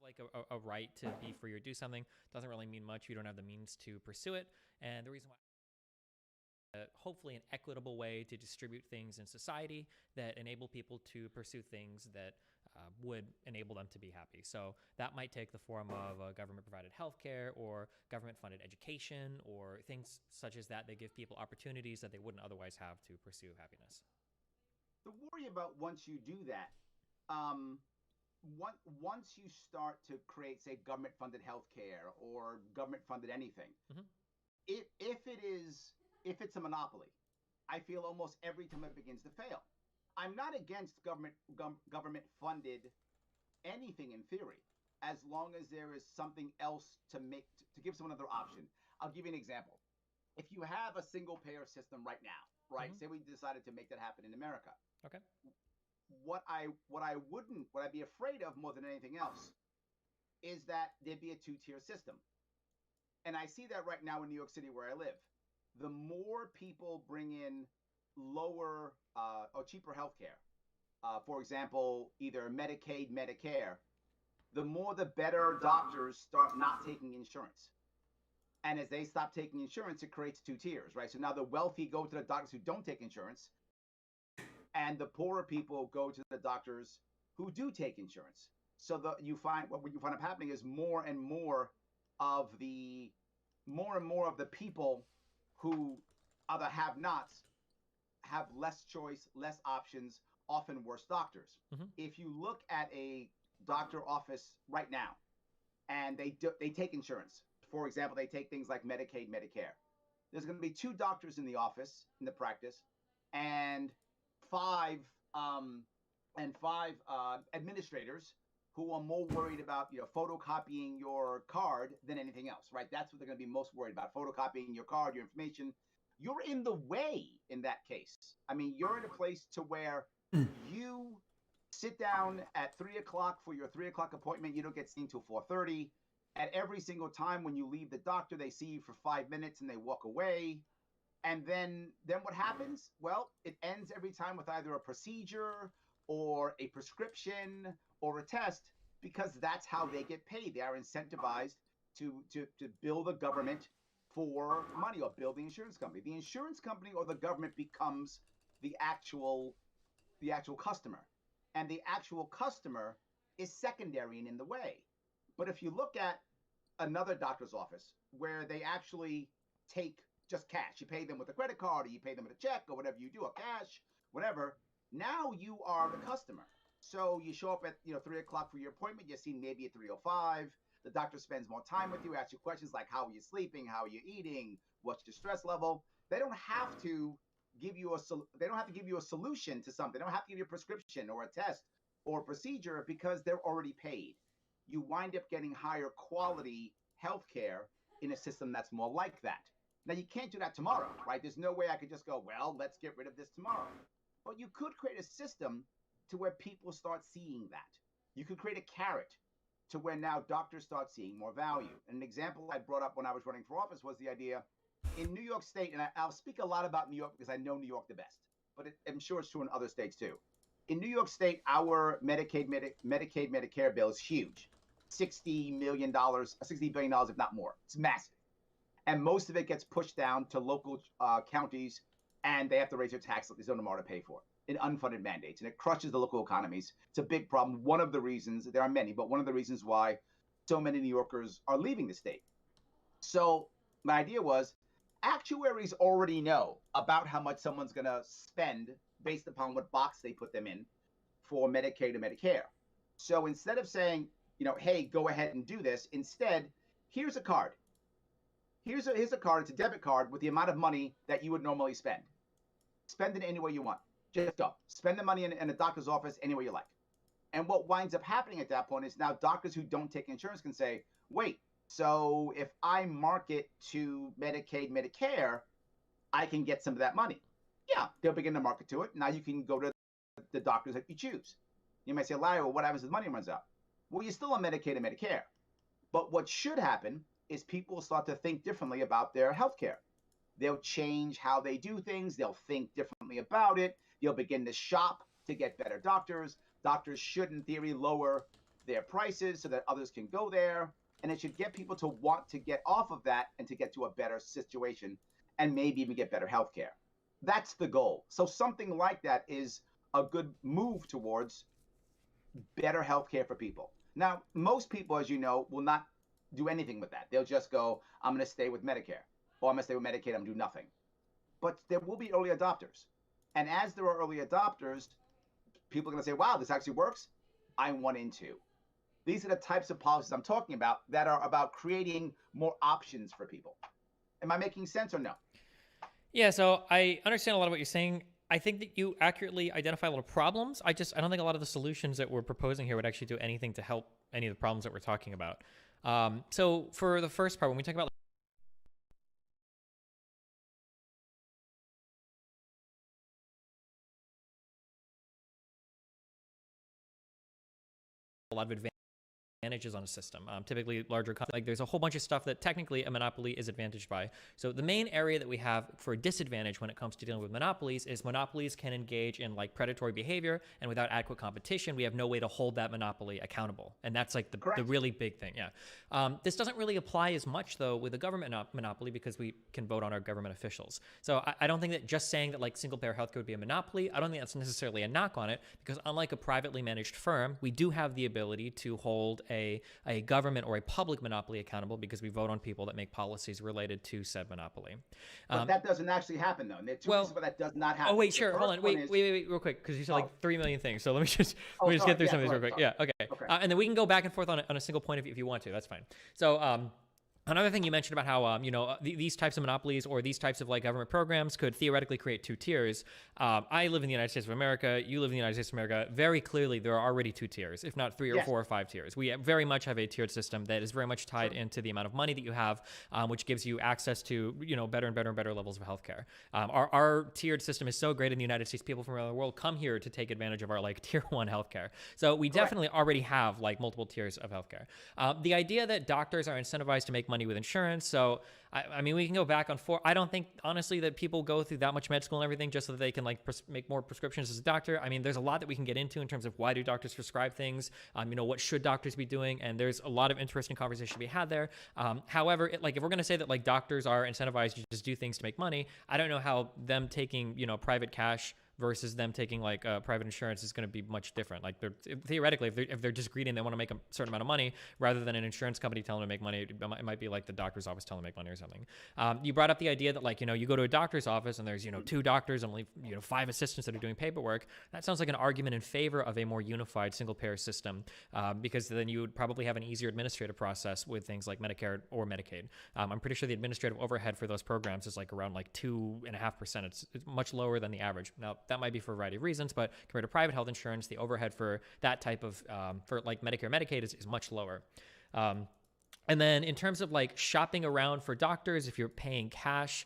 like a right to be free or do something doesn't really mean much. You don't have the means to pursue it. And the reason why, hopefully an equitable way to distribute things in society that enable people to pursue things that would enable them to be happy. So that might take the form of government-provided healthcare or government-funded education or things such as that give people opportunities that they wouldn't otherwise have to pursue happiness. The worry about once you do that, um, once you start to create, say, government-funded healthcare or government-funded anything, Mm-hmm. if it's a monopoly, I feel almost every time it begins to fail. I'm not against government funded anything in theory, as long as there is something else to give someone another option. I'll give you an example. If you have a single payer system right now, right? Mm-hmm. Say we decided to make that happen in America. Okay. What I'd be afraid of more than anything else is that there'd be a two-tier system. And I see that right now in New York City where I live. The more people bring in lower or cheaper healthcare, for example, either Medicaid, Medicare, the more the better doctors start not taking insurance. And as they stop taking insurance, it creates two tiers, right? So now the wealthy go to the doctors who don't take insurance, and the poorer people go to the doctors who do take insurance. So what you find up happening is of the more and more of the people who are the have-nots have less choice, less options, often worse doctors. Mm-hmm. If you look at a doctor office right now, and they take insurance, for example, they take things like Medicaid, Medicare. There's going to be two doctors in the office in the practice, and five um, administrators who are more worried about photocopying your card than anything else, right? That's what they're going to be most worried about: photocopying your card, your information. You're in the way in that case. I mean, you're in a place to where you sit down at 3 o'clock for your 3 o'clock appointment. You don't get seen till 4:30. At every single time when you leave the doctor, they see you for 5 minutes and they walk away. And then what happens? Well, it ends every time with either a procedure or a prescription or a test, because that's how they get paid. They are incentivized to bill the government for money, or bill the insurance company. The insurance company or the government becomes the actual customer. And the actual customer is secondary and in the way. But if you look at another doctor's office where they actually take just cash, you pay them with a credit card or you pay them with a check or whatever you do, or cash, whatever. Now you are the customer. So you show up at 3 o'clock for your appointment. You're seen maybe at 3:05. The doctor spends more time with you, asks you questions like, how are you sleeping? How are you eating? What's your stress level? They don't have to give you a solution to something. They don't have to give you a prescription or a test or a procedure, because they're already paid. You wind up getting higher quality healthcare in a system that's more like that. Now, you can't do that tomorrow, right? There's no way I could just go, well, let's get rid of this tomorrow. But you could create a system to where people start seeing that. You could create a carrot to where now doctors start seeing more value. And an example I brought up when I was running for office was the idea in New York State, and I'll speak a lot about New York because I know New York the best, but I'm sure it's true in other states too. In New York State, our Medicaid, Medicare bill is huge. $60 million, $60 billion, if not more. It's massive. And most of it gets pushed down to local counties, and they have to raise their tax like there's no tomorrow to pay for it in unfunded mandates. And it crushes the local economies. It's a big problem. One of the reasons, there are many, but one of the reasons why so many New Yorkers are leaving the state. So my idea was, actuaries already know about how much someone's going to spend based upon what box they put them in for Medicaid or Medicare. So instead of saying, hey, go ahead and do this, instead, here's a card. Here's a card. It's a debit card with the amount of money that you would normally spend. Spend it any way you want. Just go. Spend the money in a doctor's office any way you like. And what winds up happening at that point is now doctors who don't take insurance can say, wait, so if I market to Medicaid, Medicare, I can get some of that money. Yeah, they'll begin to market to it. Now you can go to the doctors that you choose. You might say, Larry, well, what happens if the money runs out? Well, you're still on Medicaid and Medicare. But what should happen is people will start to think differently about their health care. They'll change how they do things. They'll think differently about it. They'll begin to shop to get better doctors. Doctors should, in theory, lower their prices so that others can go there. And it should get people to want to get off of that and to get to a better situation and maybe even get better health care. That's the goal. So something like that is a good move towards better health care for people. Now, most people, as you know, will not do anything with that. They'll just go, I'm going to stay with Medicare, or I'm going to stay with Medicaid, I'm going to do nothing. But there will be early adopters. And as there are early adopters, people are going to say, wow, this actually works. I want in too. These are the types of policies I'm talking about that are about creating more options for people. Am I making sense or no? Yeah, so I understand a lot of what you're saying. I think that you accurately identify a lot of problems. I don't think a lot of the solutions that we're proposing here would actually do anything to help any of the problems that we're talking about. So for the first part, when we talk about a lot of advantages on a system. Typically larger companies, like there's a whole bunch of stuff that technically a monopoly is advantaged by. So the main area that we have for a disadvantage when it comes to dealing with monopolies is monopolies can engage in like predatory behavior, and without adequate competition, we have no way to hold that monopoly accountable. And that's like the really big thing. Yeah. This doesn't really apply as much though with a government monopoly because we can vote on our government officials. So I don't think that just saying that like single payer healthcare would be a monopoly, I don't think that's necessarily a knock on it, because unlike a privately managed firm, we do have the ability to hold a government or a public monopoly accountable because we vote on people that make policies related to said monopoly. But that doesn't actually happen, though. And there are two reasons why that does not happen. Oh, wait, sure. Hold on. Wait, real quick, because you said like 3 million things. So let me just get through some of these real quick. Yeah, okay. And then we can go back and forth on a single point if you want to. That's fine. So, another thing you mentioned about how, these types of monopolies or these types of like government programs could theoretically create two tiers. I live in the United States of America. You live in the United States of America. Very clearly, there are already two tiers, if not three or four or five tiers. We very much have a tiered system that is very much tied into the amount of money that you have, which gives you access to, better and better and better levels of healthcare. Our tiered system is so great in the United States. People from around the world come here to take advantage of our like tier 1 healthcare. So we definitely already have like multiple tiers of healthcare. The idea that doctors are incentivized to make money with insurance. So, I mean, we can go back on forth. I don't think, honestly, that people go through that much med school and everything just so that they can like make more prescriptions as a doctor. I mean, there's a lot that we can get into in terms of why do doctors prescribe things? What should doctors be doing? And there's a lot of interesting conversation to be had there. However, if we're going to say that like doctors are incentivized to just do things to make money, I don't know how them taking, private cash versus them taking like private insurance is going to be much different. Like theoretically, if they're just greedy and they want to make a certain amount of money, rather than an insurance company telling them to make money, it might be like the doctor's office telling them to make money or something. You brought up the idea that like, you go to a doctor's office and there's, 2 doctors and only, 5 assistants that are doing paperwork. That sounds like an argument in favor of a more unified single payer system, because then you would probably have an easier administrative process with things like Medicare or Medicaid. I'm pretty sure the administrative overhead for those programs is like around like 2.5%. It's much lower than the average. Now, that might be for a variety of reasons, but compared to private health insurance, the overhead for that type of, for like Medicare, Medicaid is much lower. And then in terms of like shopping around for doctors, if you're paying cash,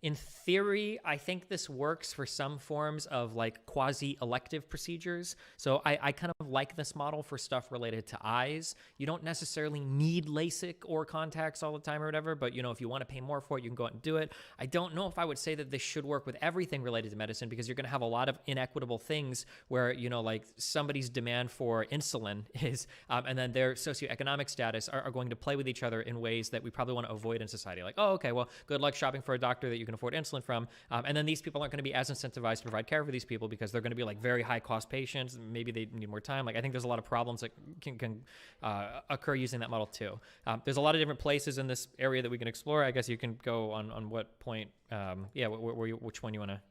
in theory, I think this works for some forms of like quasi-elective procedures. So I kind of like this model for stuff related to eyes. You don't necessarily need LASIK or contacts all the time or whatever, but if you want to pay more for it, you can go out and do it. I don't know if I would say that this should work with everything related to medicine, because you're going to have a lot of inequitable things where, like somebody's demand for insulin is, and then their socioeconomic status are going to play with each other in ways that we probably want to avoid in society. Like, oh, okay, well, good luck shopping for a doctor that you can afford insulin from. And then these people aren't going to be as incentivized to provide care for these people because they're going to be like very high cost patients. Maybe they need more time. Like, I think there's a lot of problems that can occur using that model too. There's a lot of different places in this area that we can explore. I guess you can go on what point, which one you want to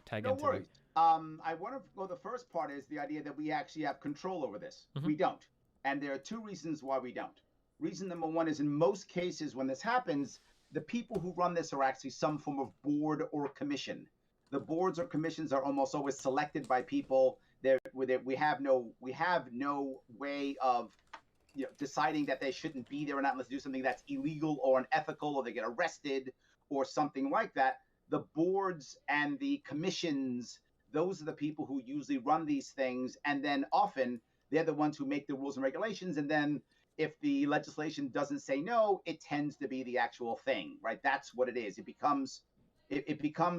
tag into. No worries. I want to go, the first part is the idea that we actually have control over this. Mm-hmm. We don't. And there are 2 reasons why we don't. Reason number 1 is in most cases when this happens, the people who run this are actually some form of board or commission. The boards or commissions are almost always selected by people. We have no way of deciding that they shouldn't be there or not unless they do something that's illegal or unethical, or they get arrested or something like that. The boards and the commissions, those are the people who usually run these things, and then often they're the ones who make the rules and regulations, and then if the legislation doesn't say no, it tends to be the actual thing, right? That's what it is. It becomes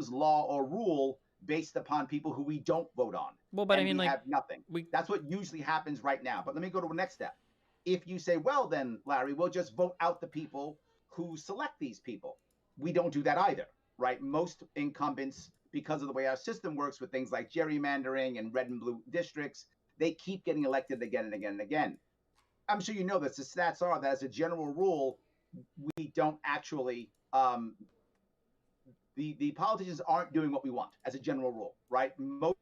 law or rule based upon people who we don't vote on. Well, but and I mean, we like, have nothing. That's what usually happens right now. But let me go to the next step. If you say, well, then, Larry, we'll just vote out the people who select these people. We don't do that either, right? Most incumbents, because of the way our system works with things like gerrymandering and red and blue districts, they keep getting elected again and again and again. I'm sure you know this. The stats are that as a general rule, we don't actually the politicians aren't doing what we want as a general rule, right? Most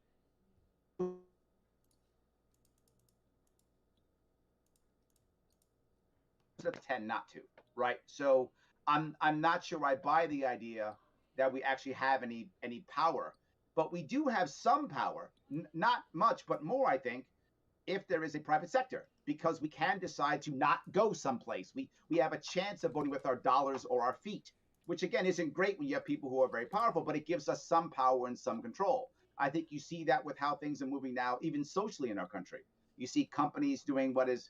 tend not to, right? So I'm not sure I buy the idea that we actually have any power, but we do have some power, not much, but more, I think, if there is a private sector, because we can decide to not go someplace. We have a chance of voting with our dollars or our feet, which again isn't great when you have people who are very powerful, but it gives us some power and some control. I think you see that with how things are moving now, even socially in our country. You see companies doing what is,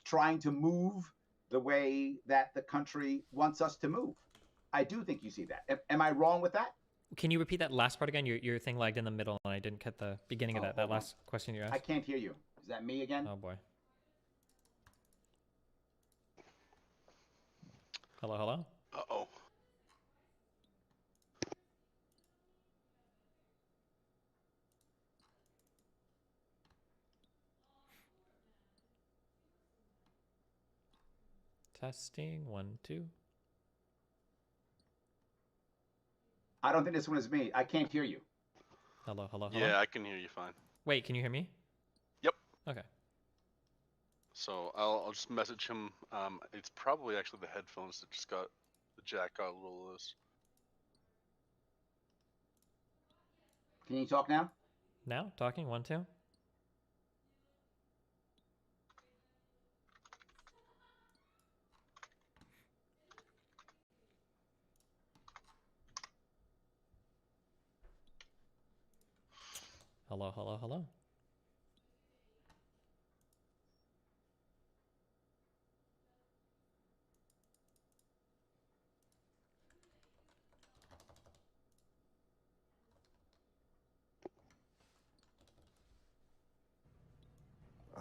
trying to move the way that the country wants us to move. I do think you see that. Am I wrong with that? Can you repeat that last part again? Your thing lagged in the middle, and I didn't get the beginning of that last question you asked. I can't hear you. Is that me again? Oh boy. Hello, hello. Uh-oh. Testing 1 2. I don't think this one is me. I can't hear you. Hello, hello, hello. Yeah, I can hear you fine. Wait, can you hear me? Yep. Okay. So I'll just message him. It's probably actually the headphones that just got the jack got a little loose. Can you talk now? Now talking 1 2. Hello, hello, hello.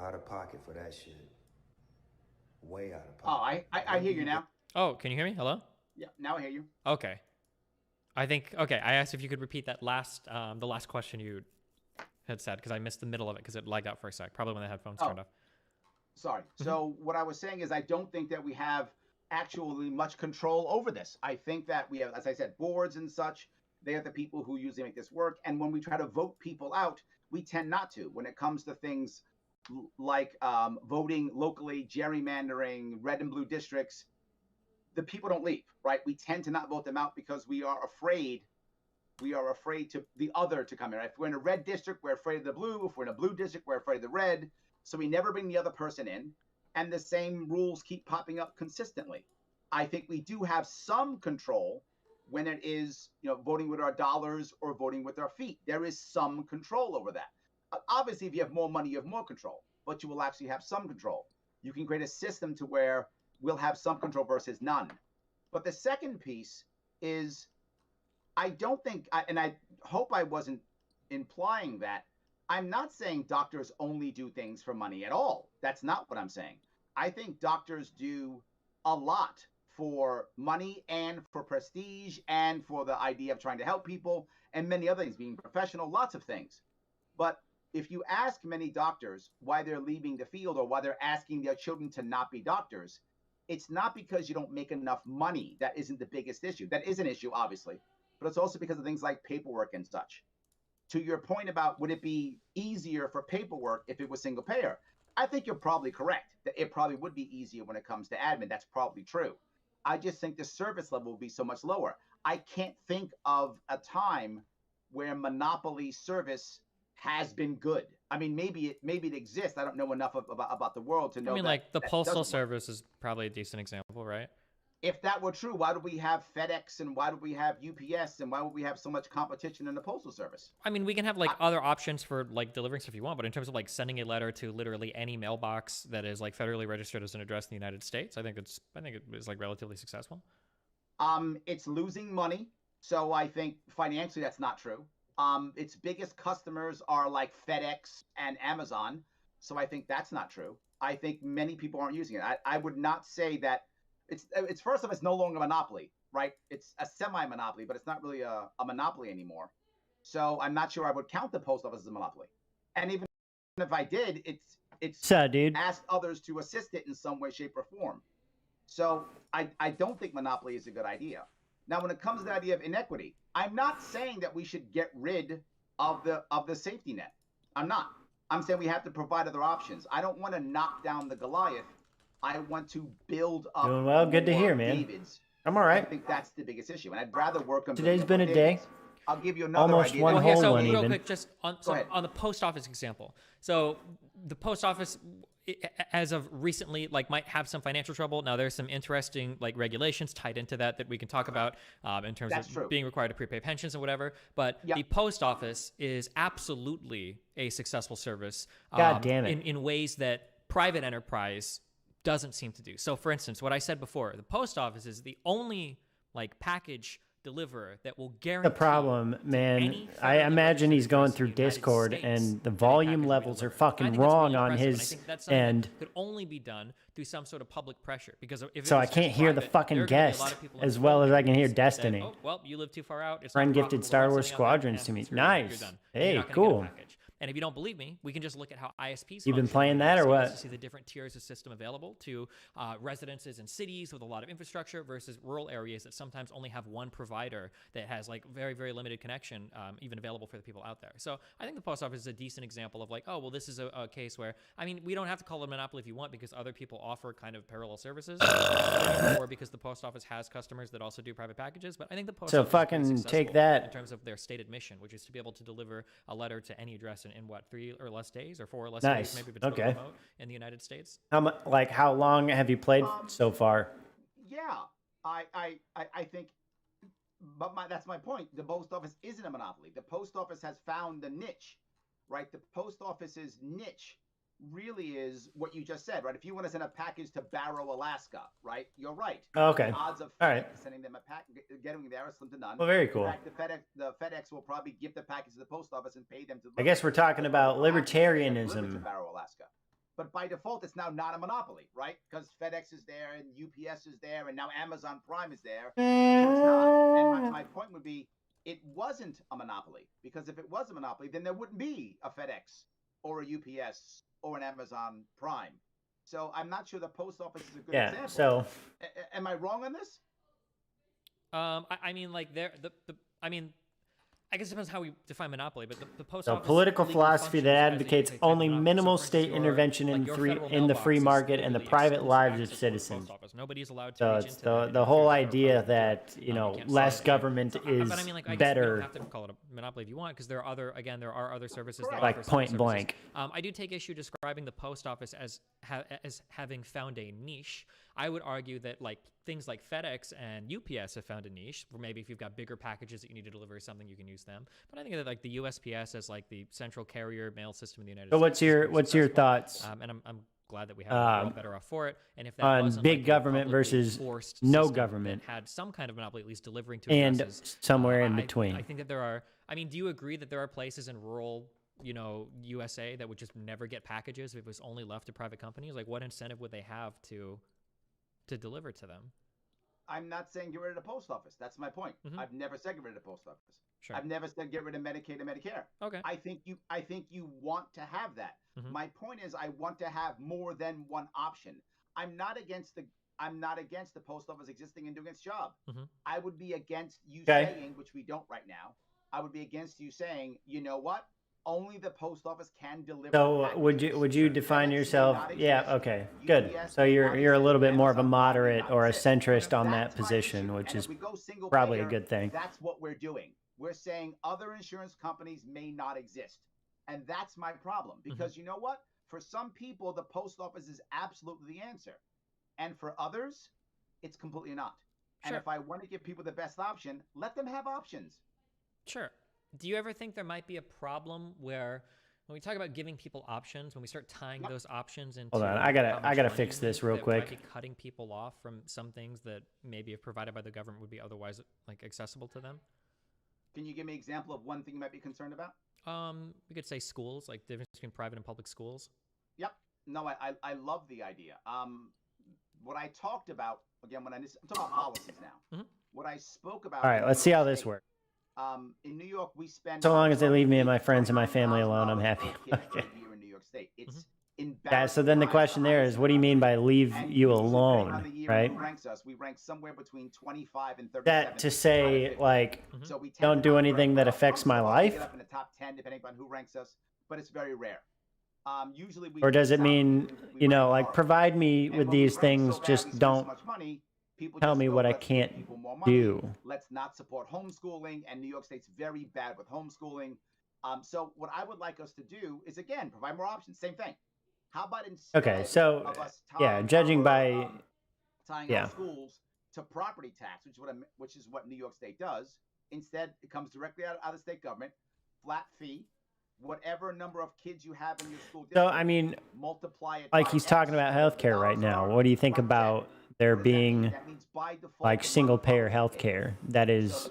Out of pocket for that shit. Way out of Oh, pocket. I hear you now. Oh, can you hear me? Hello? Yeah, now I hear you. Okay. Okay, I asked if you could repeat that the last question you had said, because I missed the middle of it because it lagged out for a sec, probably when the headphones turned off. Sorry. So what I was saying is I don't think that we have actually much control over this. I think that we have, as I said, boards and such. They are the people who usually make this work. And when we try to vote people out, we tend not to. When it comes to things like voting locally, gerrymandering, red and blue districts, the people don't leave, right? We tend to not vote them out because we are afraid to the other to come in. Right? If we're in a red district, we're afraid of the blue. If we're in a blue district, we're afraid of the red. So we never bring the other person in, and the same rules keep popping up consistently. I think we do have some control when it is, voting with our dollars or voting with our feet. There is some control over that. Obviously, if you have more money, you have more control, but you will actually have some control. You can create a system to where we'll have some control versus none. But the second piece is, I don't think, and I hope I wasn't implying that, I'm not saying doctors only do things for money at all. That's not what I'm saying. I think doctors do a lot for money and for prestige and for the idea of trying to help people and many other things, being professional, lots of things. But if you ask many doctors why they're leaving the field or why they're asking their children to not be doctors, it's not because you don't make enough money. That isn't the biggest issue. That is an issue, obviously, but it's also because of things like paperwork and such. To your point about would it be easier for paperwork if it was single payer? I think you're probably correct that it probably would be easier when it comes to admin. That's probably true. I just think the service level will be so much lower. I can't think of a time where monopoly service has been good. I mean, maybe it exists. I don't know enough about the world to know. I mean, that, like the that postal service is probably a decent example, right? If that were true, why do we have FedEx and why do we have UPS and why would we have so much competition in the postal service? I mean, we can have like other options for like delivering stuff if you want, but in terms of like sending a letter to literally any mailbox that is like federally registered as an address in the United States, I think it is like relatively successful. It's losing money, so I think financially that's not true. its biggest customers are like FedEx and Amazon. So I think that's not true. I think many people aren't using it. I would not say that it's first of all, it's no longer a monopoly, right? It's a semi-monopoly, but it's not really a monopoly anymore. So I'm not sure I would count the post office as a monopoly. And even if I did, it's dude? asked others to assist it in some way, shape, or form. So I don't think monopoly is a good idea. Now, when it comes to the idea of inequity, I'm not saying that we should get rid of the safety net. I'm not. I'm saying we have to provide other options. I don't want to knock down the Goliath. I want to build up. Doing well. Good to more hear, man. Davids. I'm all I right. think that's the biggest issue, and I'd rather work on. Today's building been up a Davids. day. I'll give you another Almost idea. one Well, whole yeah, so one real even. quick, just on the post office example. So the post office, as of recently, like might have some financial trouble. Now there's some interesting like regulations tied into that we can talk about in terms of being required to prepay pensions and whatever. But the post office is absolutely a successful service. God damn it. In ways that private enterprise doesn't seem to do. So for instance, what I said before, the post office is the only like package deliverer that will guarantee The problem, man, I imagine he's going through Discord and the volume levels are fucking wrong on his end. Could only be done through some sort of public pressure, because if So I can't hear the fucking guest as well as I can hear Destiny. Oh, well, you live too far out. It's Friend not gifted profitable. Star We're Wars sending out that Squadrons to me. you're done. Nice. You're Hey, not gonna get a cool. package. And if you don't believe me, we can just look at how ISPs You've been function playing in the that or United States what? to see the different tiers of system available to residences in cities with a lot of infrastructure versus rural areas that sometimes only have one provider that has like very, very limited connection, even available for the people out there. So I think the post office is a decent example of like, oh, well, this is a case where, I mean, we don't have to call it a monopoly if you want, because other people offer kind of parallel services, or because the post office has customers that also do private packages. But I think the post So office is pretty fucking successful take that. in terms of their stated mission, which is to be able to deliver a letter to any address in what, 3 or less days, or 4 or less Nice. days, maybe, if it's Okay. remote in the United States. How long have you played so far? Yeah, I think, but that's my point. The post office isn't a monopoly. The post office has found the niche, right? The post office's niche really is what you just said, right? If you want to send a package to Barrow, Alaska, right? You're right. Okay. The odds of All right. sending them a getting there is slim to none. Well, very cool. In fact, the FedEx will probably give the package to the post office and pay them to. I guess we're talking about deliver libertarianism. to Barrow, Alaska. But by default, it's now not a monopoly, right? Because FedEx is there and UPS is there and now Amazon Prime is there. So it's not. And my point would be, it wasn't a monopoly, because if it was a monopoly, then there wouldn't be a FedEx or a UPS or an Amazon Prime. So I'm not sure the post office is a good example. So am I wrong on this? I mean, like I mean, I guess it depends how we define monopoly, but the post So office political legally philosophy that functions as a advocates type only monopoly. minimal So, for state instance, intervention your federal in the free mailbox is market and the legally private exclusive lives of access to the post citizens. office. Nobody's allowed to So reach it's into that the and whole interfere with idea federal that, government. you know, can't less solve it. government is But I mean, like, I guess you better. don't have to call it a monopoly if you want, because there are other services that Like offer some point services. blank. I do take issue describing the post office as having found a niche. I would argue that like things like FedEx and UPS have found a niche, where maybe if you've got bigger packages that you need to deliver something, you can use them. But I think that like the USPS as like the central carrier mail system in the United So States. what's your thoughts And I'm glad that we have we're all better off for it. And if that on wasn't, big like, a government publicly versus forced no system government that had some kind of monopoly, at least delivering to and addresses, somewhere in I between? think that there are. I mean, do you agree that there are places in rural, USA that would just never get packages if it was only left to private companies? Like, what incentive would they have to deliver to them? I'm not saying get rid of the post office. That's my point. Mhm. I've never said get rid of the post office. Sure. I've never said get rid of Medicaid and Medicare. Okay. I think you want to have that. Mhm. My point is, I want to have more than one option. I'm not against the post office existing and doing its job. Mhm. I would be against you Okay. saying, which we don't right now. I would be against you saying, you know what? Only the post office can deliver. So would you define FedEx may yourself? not Yeah, exist. okay, good. UPS So may you're not a little exist. bit more of a Amazon Prime may moderate not or a exist. centrist on That's that my position, issue. which And is if we go single probably a payer, good thing. That's what we're doing. We're saying other insurance companies may not exist. And that's my problem. Because you know what? For some people, the post office is absolutely the answer. And for others, it's completely not. And Sure. if I want to give people the best option, let them have options. Sure. Do you ever think there might be a problem where, when we talk about giving people options, when we start tying those options into Hold on, I how gotta much money fix you this need, real that quick. might be cutting people off from some things that maybe if provided by the government would be otherwise like accessible to them? Can you give me an example of one thing you might be concerned about? We could say schools, like the difference between private and public schools. Yep. No, I love the idea. What I talked about, again, I'm talking about policies now. What I spoke about. All right, let's see how this works. In New York, we spend. So long as they leave me and my friends and my family alone, I'm happy. Okay. Here in New York State, it's yeah, so then the question there is, what do you mean by leave you alone, right? We rank somewhere between 25 and 37. That to say, like, don't do anything that affects my life? Get up in the top 10, depending on who ranks us, but it's very rare. Usually or does it mean, you know, like, provide me with these things, just don't tell me what I can't do? Let's not support homeschooling, and New York State's very bad with homeschooling. So what I would like us to do is, again, provide more options. Same thing. How about instead of us judging by tying our schools to property tax, which is what New York State does. Instead, it comes directly out of the state government, flat fee, whatever number of kids you have in your school district. So I mean, multiply it. Like he's talking about healthcare right now. What do you think about there being like single payer healthcare that is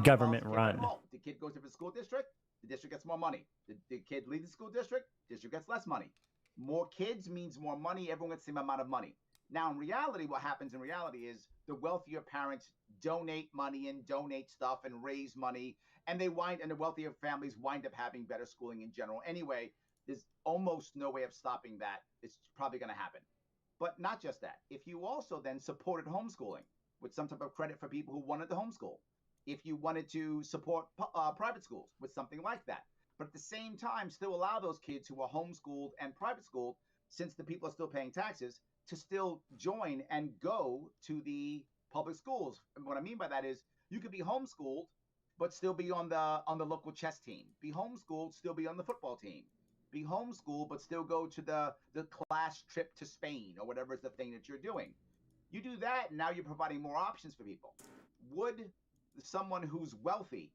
government run? The kid goes to the school district, the district gets more money. The kid leaves the school district gets less money. More kids means more money. Everyone gets the same amount of money. Now, in reality, what happens in reality is the wealthier parents donate money and donate stuff and raise money, and the wealthier families wind up having better schooling in general. Anyway, there's almost no way of stopping that. It's probably going to happen. But not just that. If you also then supported homeschooling with some type of credit for people who wanted to homeschool, if you wanted to support private schools with something like that, but at the same time still allow those kids who are homeschooled and private schooled, since the people are still paying taxes, to still join and go to the public schools. And what I mean by that is you could be homeschooled, but still be on the local chess team. Be homeschooled, still be on the football team. Be homeschooled, but still go to the class trip to Spain or whatever is the thing that you're doing. You do that, and now you're providing more options for people. Would someone who's wealthy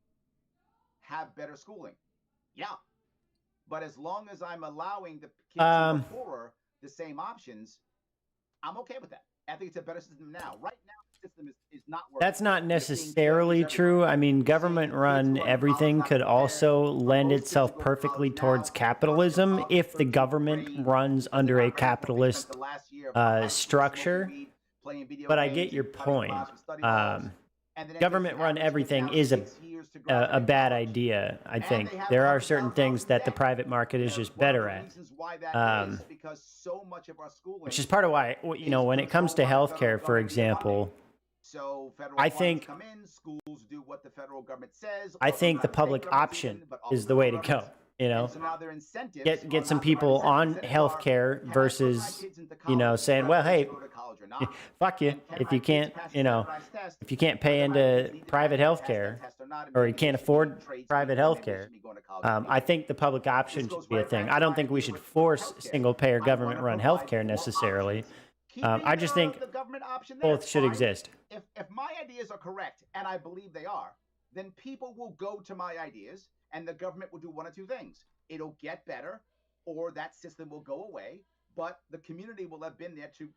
have better schooling? Yeah. But as long as I'm allowing the kids who are poorer the same options, I'm okay with that. I think it's a better system now. Right now, the system is not working. That's not necessarily true. I mean, government-run everything could also lend itself perfectly towards capitalism if the government runs under a capitalist structure. But I get your point. Government-run everything is a bad idea, I think. There are certain things that the private market is just better at. Which is part of why, you know, when it comes to healthcare, for example, I think the public option is the way to go. You know, get some people on healthcare versus, you know, saying, well, hey, fuck you if you can't, you know, if you can't pay into private healthcare or you can't afford private healthcare. I think the public option should be a thing. I don't think we should force single payer government run healthcare necessarily. I just think both should exist. If my ideas are correct, and I believe they are, then people will go to my ideas. And the government will do one of two things. It'll get better, or that system will go away, but the community will have been there to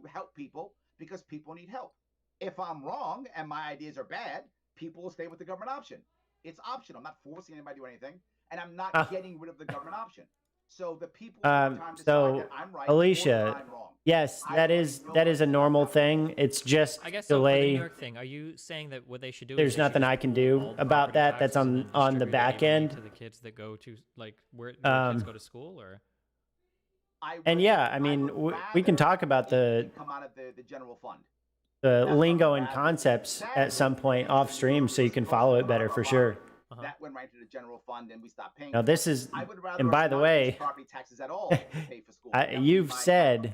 help people because people need help. If I'm wrong and my ideas are bad, people will stay with the government option. It's optional. I'm not forcing anybody to do anything, and I'm not getting rid of the government option. So the people decide that I'm right, Alicia, I'm wrong. Yes, that is a normal thing. It's just I guess delay. So for the New York thing, are you saying that what they should do? There's nothing I can do about that. That's on the back end. To the kids that go to like where kids go to school, or. And yeah, I mean, we can talk about the come out of the general fund. The lingo and concepts at some point off stream, so you can follow it better for sure. That went right to the general fund, and we stopped paying. Now this is, and by the way, property taxes at all to pay for school. You've said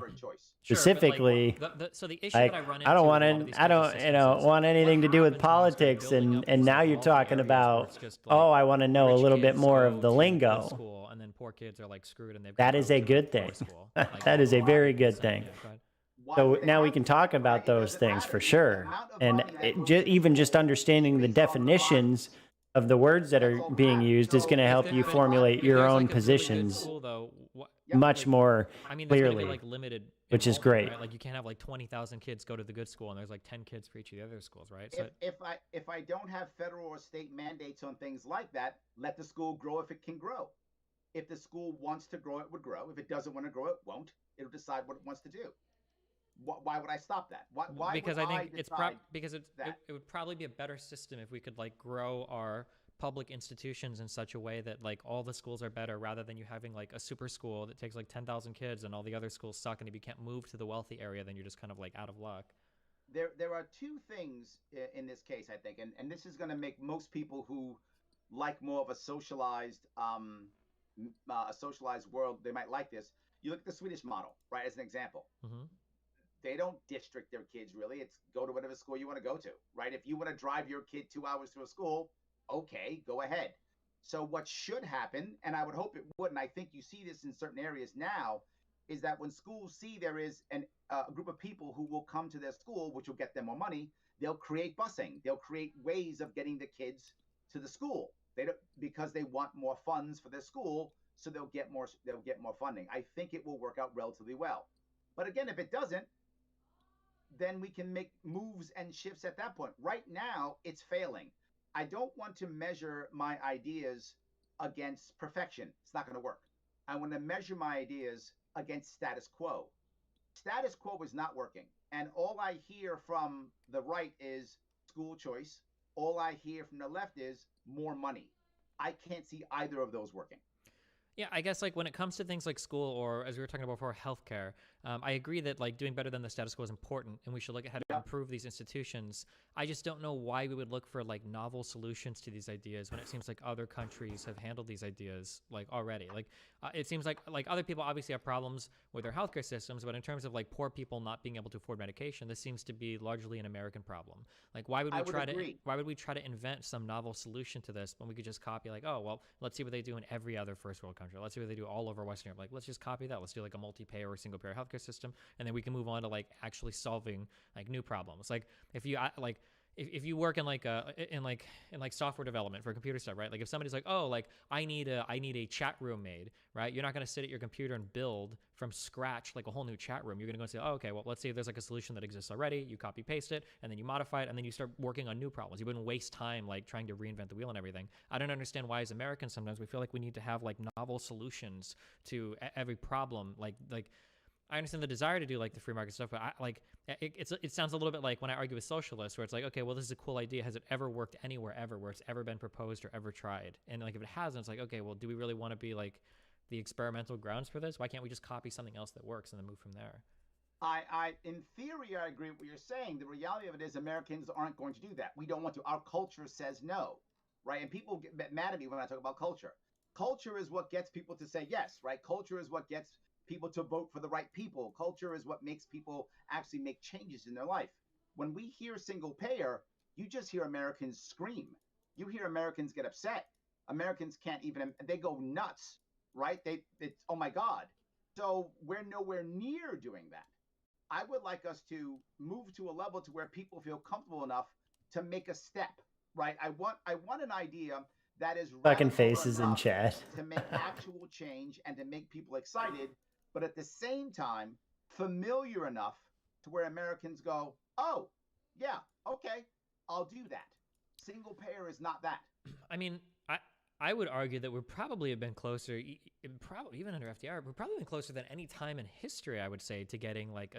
specifically, so the issue like, that I run into I don't want anything to do with politics, and now you're talking about, oh, I want to know a little bit more of the lingo. And then poor kids are like screwed, and that is a good thing. That is a very good thing. So now we can talk about those things for sure, and even just understanding the definitions of the words that are being used is going to help you formulate your own positions school, though, much more there's clearly. gonna be, like, limited which is enrollment, great. right? Like, you can't have like 20,000 kids go to the good school and there's like 10 kids for each of the other schools, right? So if I don't have federal or state mandates on things like that, let the school grow if it can grow. If the school wants to grow, it would grow. If it doesn't want to grow, it won't. It'll decide what it wants to do. Why would I stop that? Why because would I think it would probably be a better system if we could like grow our public institutions in such a way that like all the schools are better, rather than you having like a super school that takes like 10,000 kids and all the other schools suck, and if you can't move to the wealthy area, then you're just kind of like out of luck. There are two things in this case, I think, and this is going to make most people who like more of a socialized world, they might like this. You look at the Swedish model, right, as an example. Mm-hmm. They don't district their kids, really. It's go to whatever school you want to go to, right? If you want to drive your kid 2 hours to a school, okay, go ahead. So what should happen, and I would hope it would, and I think you see this in certain areas now, is that when schools see there is a group of people who will come to their school, which will get them more money, they'll create busing. They'll create ways of getting the kids to the school. They don't, because they want more funds for their school, so they'll get more funding. I think it will work out relatively well. But again, if it doesn't, then we can make moves and shifts at that point. Right now, it's failing. I don't want to measure my ideas against perfection. It's not going to work. I want to measure my ideas against status quo. Status quo is not working. And all I hear from the right is school choice. All I hear from the left is more money. I can't see either of those working. Yeah, I guess like when it comes to things like school, or as we were talking about before, healthcare, I agree that like doing better than the status quo is important, and we should look at how to improve these institutions. I just don't know why we would look for like novel solutions to these ideas when it seems like other countries have handled these ideas like already. Like it seems like other people obviously have problems with their healthcare systems, but in terms of like poor people not being able to afford medication, this seems to be largely an American problem. Like why would we try to invent some novel solution to this when we could just copy like, oh well, let's see what they do in every other first world country. Let's see what they do all over Western Europe. Like let's just copy that. Let's do like a multi-payer or single payer healthcare system, and then we can move on to like actually solving like new problems. Like if you work in like software development for computer stuff, right? Like if somebody's like, oh, like I need a chat room made, right? You're not going to sit at your computer and build from scratch like a whole new chat room. You're going to go and say, oh, okay, well, let's see if there's like a solution that exists already. You copy paste it, and then you modify it, and then you start working on new problems. You wouldn't waste time like trying to reinvent the wheel and everything. I don't understand why as Americans sometimes we feel like we need to have like novel solutions to every problem. Like I understand the desire to do like the free market stuff, but it sounds a little bit like when I argue with socialists, where it's like, okay, well, this is a cool idea. Has it ever worked anywhere ever where it's ever been proposed or ever tried? And like if it hasn't, it's like, okay, well, do we really want to be like the experimental grounds for this? Why can't we just copy something else that works and then move from there? In theory, I agree with what you're saying. The reality of it is Americans aren't going to do that. We don't want to. Our culture says no, right? And people get mad at me when I talk about culture. Culture is what gets people to say yes, right? Culture is what gets people to vote for the right people. Culture is what makes people actually make changes in their life. When we hear single payer, you just hear Americans scream. You hear Americans get upset. Americans can't even, they go nuts, right? It's, oh my God. So we're nowhere near doing that. I would like us to move to a level to where people feel comfortable enough to make a step, right? I want an idea that is fucking faces in chat to make actual change and to make people excited, but at the same time familiar enough to where Americans go, oh yeah, okay, I'll do that. Single payer is not that. I mean, I would argue that we probably have been closer, probably even under FDR, we've probably been closer than any time in history, I would say, to getting like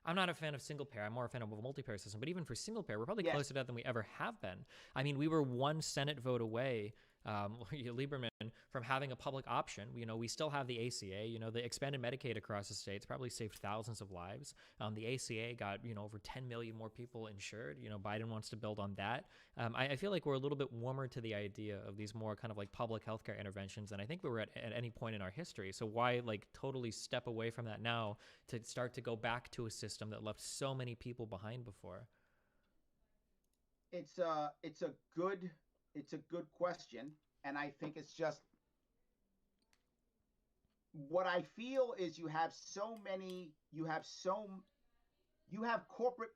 I'm not a fan of single payer. I'm more a fan of a multi-payer system. But even for single payer, we're probably closer to that than we ever have been. I mean, we were one Senate vote away, Lieberman, from having a public option. You know, we still have the ACA. You know, the expanded Medicaid across the states probably saved thousands of lives. The ACA got, you know, over 10 million more people insured. You know, Biden wants to build on that. I feel like we're a little bit warmer to the idea of these more kind of like public healthcare interventions than I think we were at any point in our history. So why like totally step away from that now to start to go back to a system that left so many people behind before? It's a good question, and I think it's just what I feel is you have corporate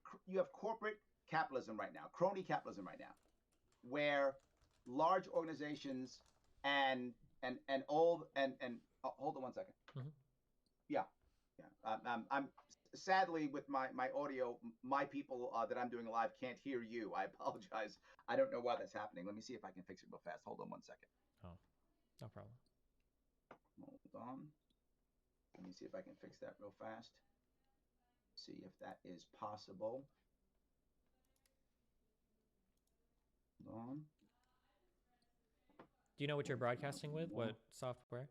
capitalism right now, crony capitalism right now, where large organizations and hold on one second. Mm-hmm. Yeah. I'm sadly with my audio, my people that I'm doing live can't hear you. I apologize. I don't know why that's happening. Let me see if I can fix it real fast. Hold on one second. Oh, no problem. Hold on. Let me see if I can fix that real fast. See if that is possible. Hold on. Do you know what you're broadcasting with? What software?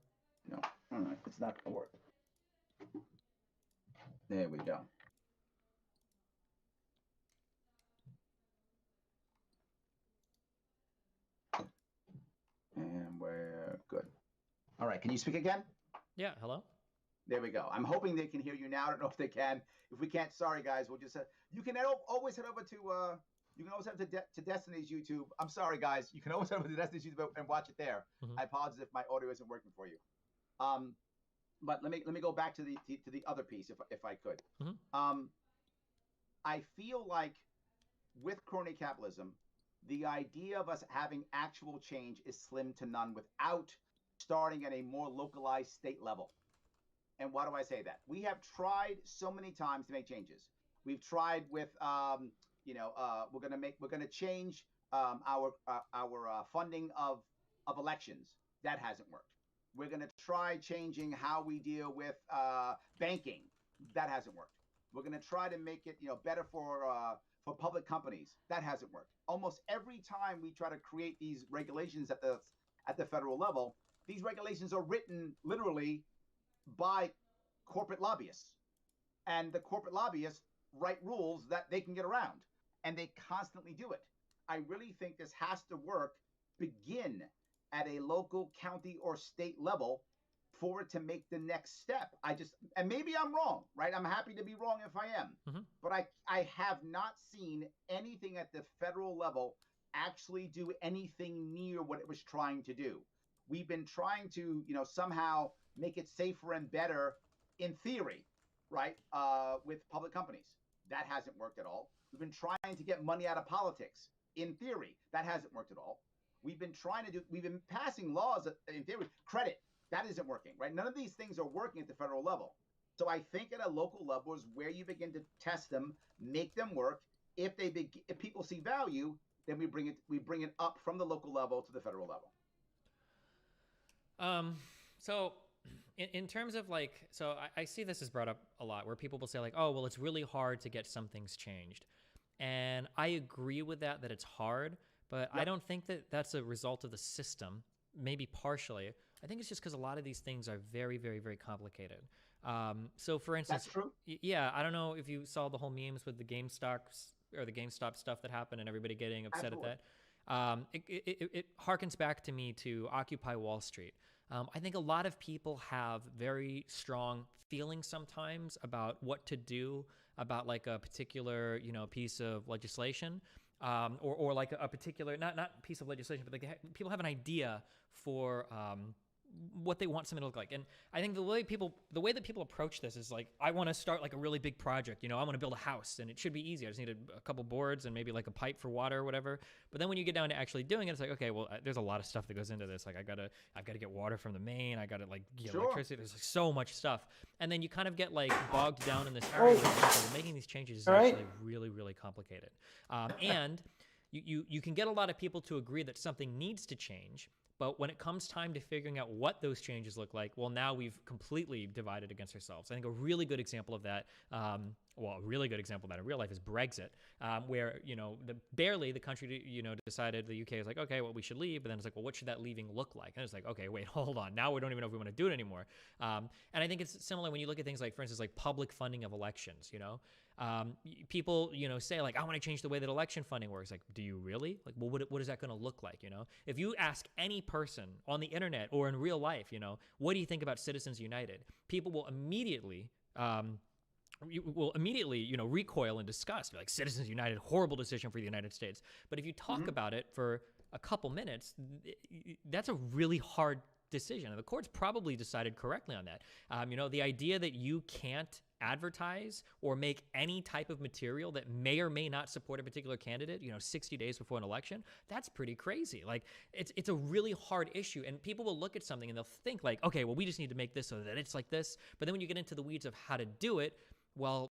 No. All right. It's not going to work. There we go. And we're good. All right. Can you speak again? Yeah. Hello? There we go. I'm hoping they can hear you now. I don't know if they can. If we can't, sorry guys. We'll just you can always head over to you can always head to Destiny's YouTube. I'm sorry guys. You can always head over to Destiny's YouTube and watch it there. Mm-hmm. I apologize if my audio isn't working for you. But let me go back to the other piece if I could. Mm-hmm. I feel like with crony capitalism, the idea of us having actual change is slim to none without starting at a more localized state level. And why do I say that? We have tried so many times to make changes. We've tried with, we're gonna change our funding of elections. That hasn't worked. We're gonna try changing how we deal with banking. That hasn't worked. We're gonna try to make it better for public companies. That hasn't worked. Almost every time we try to create these regulations at the federal level, these regulations are written literally by corporate lobbyists, and the corporate lobbyists write rules that they can get around, and they constantly do it. I really think this has to begin at a local, county, or state level for it to make the next step. And maybe I'm wrong, right? I'm happy to be wrong if I am, Mm-hmm. but I have not seen anything at the federal level actually do anything near what it was trying to do. We've been trying to, somehow make it safer and better in theory, right? With public companies. That hasn't worked at all. We've been trying to get money out of politics in theory. That hasn't worked at all. We've been passing laws in theory. Credit, that isn't working, right? None of these things are working at the federal level. So I think at a local level is where you begin to test them, make them work. If people see value, then we bring it up from the local level to the federal level. So in terms of I see this is brought up a lot where people will say like, oh, well, it's really hard to get some things changed. And I agree with that it's hard, but yep. I don't think that that's a result of the system, maybe partially. I think it's just because a lot of these things are very, very, very complicated. So for instance, that's true. Yeah, I don't know if you saw the whole memes with the GameStop stuff that happened and everybody getting upset Absolutely. at that. It harkens back to me to Occupy Wall Street. I think a lot of people have very strong feelings sometimes about what to do about like a particular, piece of legislation, or like a particular, not piece of legislation, but like people have an idea for what they want something to look like. And I think the way that people approach this is like, I want to start like a really big project, I want to build a house and it should be easy. I just need a couple boards and maybe like a pipe for water or whatever. But then when you get down to actually doing it, it's like, okay, well, there's a lot of stuff that goes into this. Like I've got to get water from the main. I got to like get electricity. There's like so much stuff. And then you kind of get like bogged down in this area. Making these changes is actually really, really complicated. And you can get a lot of people to agree that something needs to change. But when it comes time to figuring out what those changes look like, well, now we've completely divided against ourselves. I think a really good example of that, a really good example of that in real life is Brexit, where, barely the country, decided, the UK was like, okay, well, we should leave. But then it's like, well, what should that leaving look like? And it's like, okay, wait, hold on. Now we don't even know if we want to do it anymore. And I think it's similar when you look at things like, for instance, like public funding of elections, people, say like, I want to change the way that election funding works. Like, do you really? Like, well, what is that going to look like? If you ask any person on the internet or in real life, what do you think about Citizens United? People will immediately, recoil in disgust. Like, Citizens United, horrible decision for the United States. But if you talk about it for a couple minutes, that's a really hard decision. And the court's probably decided correctly on that. The idea that you can't advertise or make any type of material that may or may not support a particular candidate, 60 days before an election, that's pretty crazy. Like, it's a really hard issue, and people will look at something and they'll think like, okay, well, we just need to make this so that it's like this. But then when you get into the weeds of how to do it, well,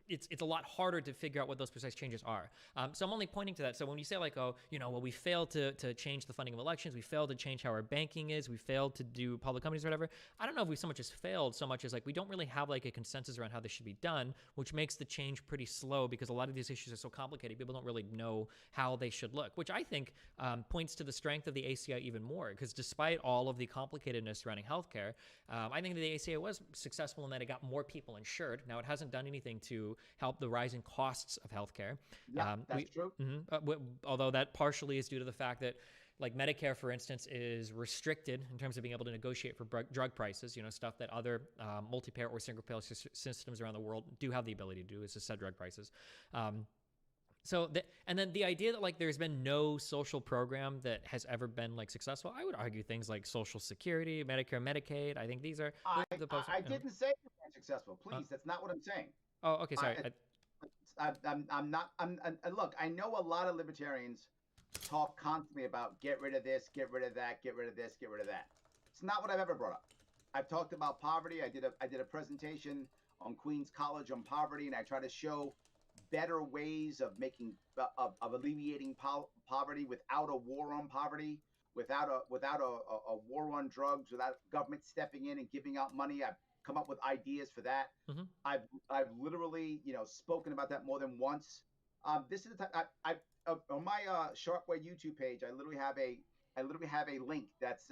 it's a lot harder to figure out what those precise changes are. So I'm only pointing to that. So when you say like, oh, well, we failed to change the funding of elections, we failed to change how our banking is, we failed to do public companies or whatever. I don't know if we so much as failed so much as like we don't really have like a consensus around how this should be done, which makes the change pretty slow because a lot of these issues are so complicated. People don't really know how they should look, which I think points to the strength of the ACI even more, because despite all of the complicatedness surrounding healthcare, I think the ACI was successful in that it got more people insured. Now, it hasn't done anything to help the rising costs of healthcare. Yeah, that's true. Although that partially is due to the fact that, like, Medicare, for instance, is restricted in terms of being able to negotiate for drug prices, stuff that other multi-payer or single-payer systems around the world do have the ability to do, is to set drug prices. And then the idea that like there's been no social program that has ever been like successful, I would argue things like Social Security, Medicare, Medicaid. I think these are I didn't say you weren't successful. Please, that's not what I'm saying. Oh, okay, sorry. I'm not. Look, I know a lot of libertarians talk constantly about get rid of this, get rid of that, get rid of this, get rid of that. It's not what I've ever brought up. I've talked about poverty. I did a presentation on Queens College on poverty, and I try to show better ways of making of alleviating poverty without a war on poverty, without a war on drugs, without government stepping in and giving out money. I've come up with ideas for that. Mm-hmm. I've literally spoken about that more than once. This is the time I on my Sharpe YouTube page. I literally have a link that's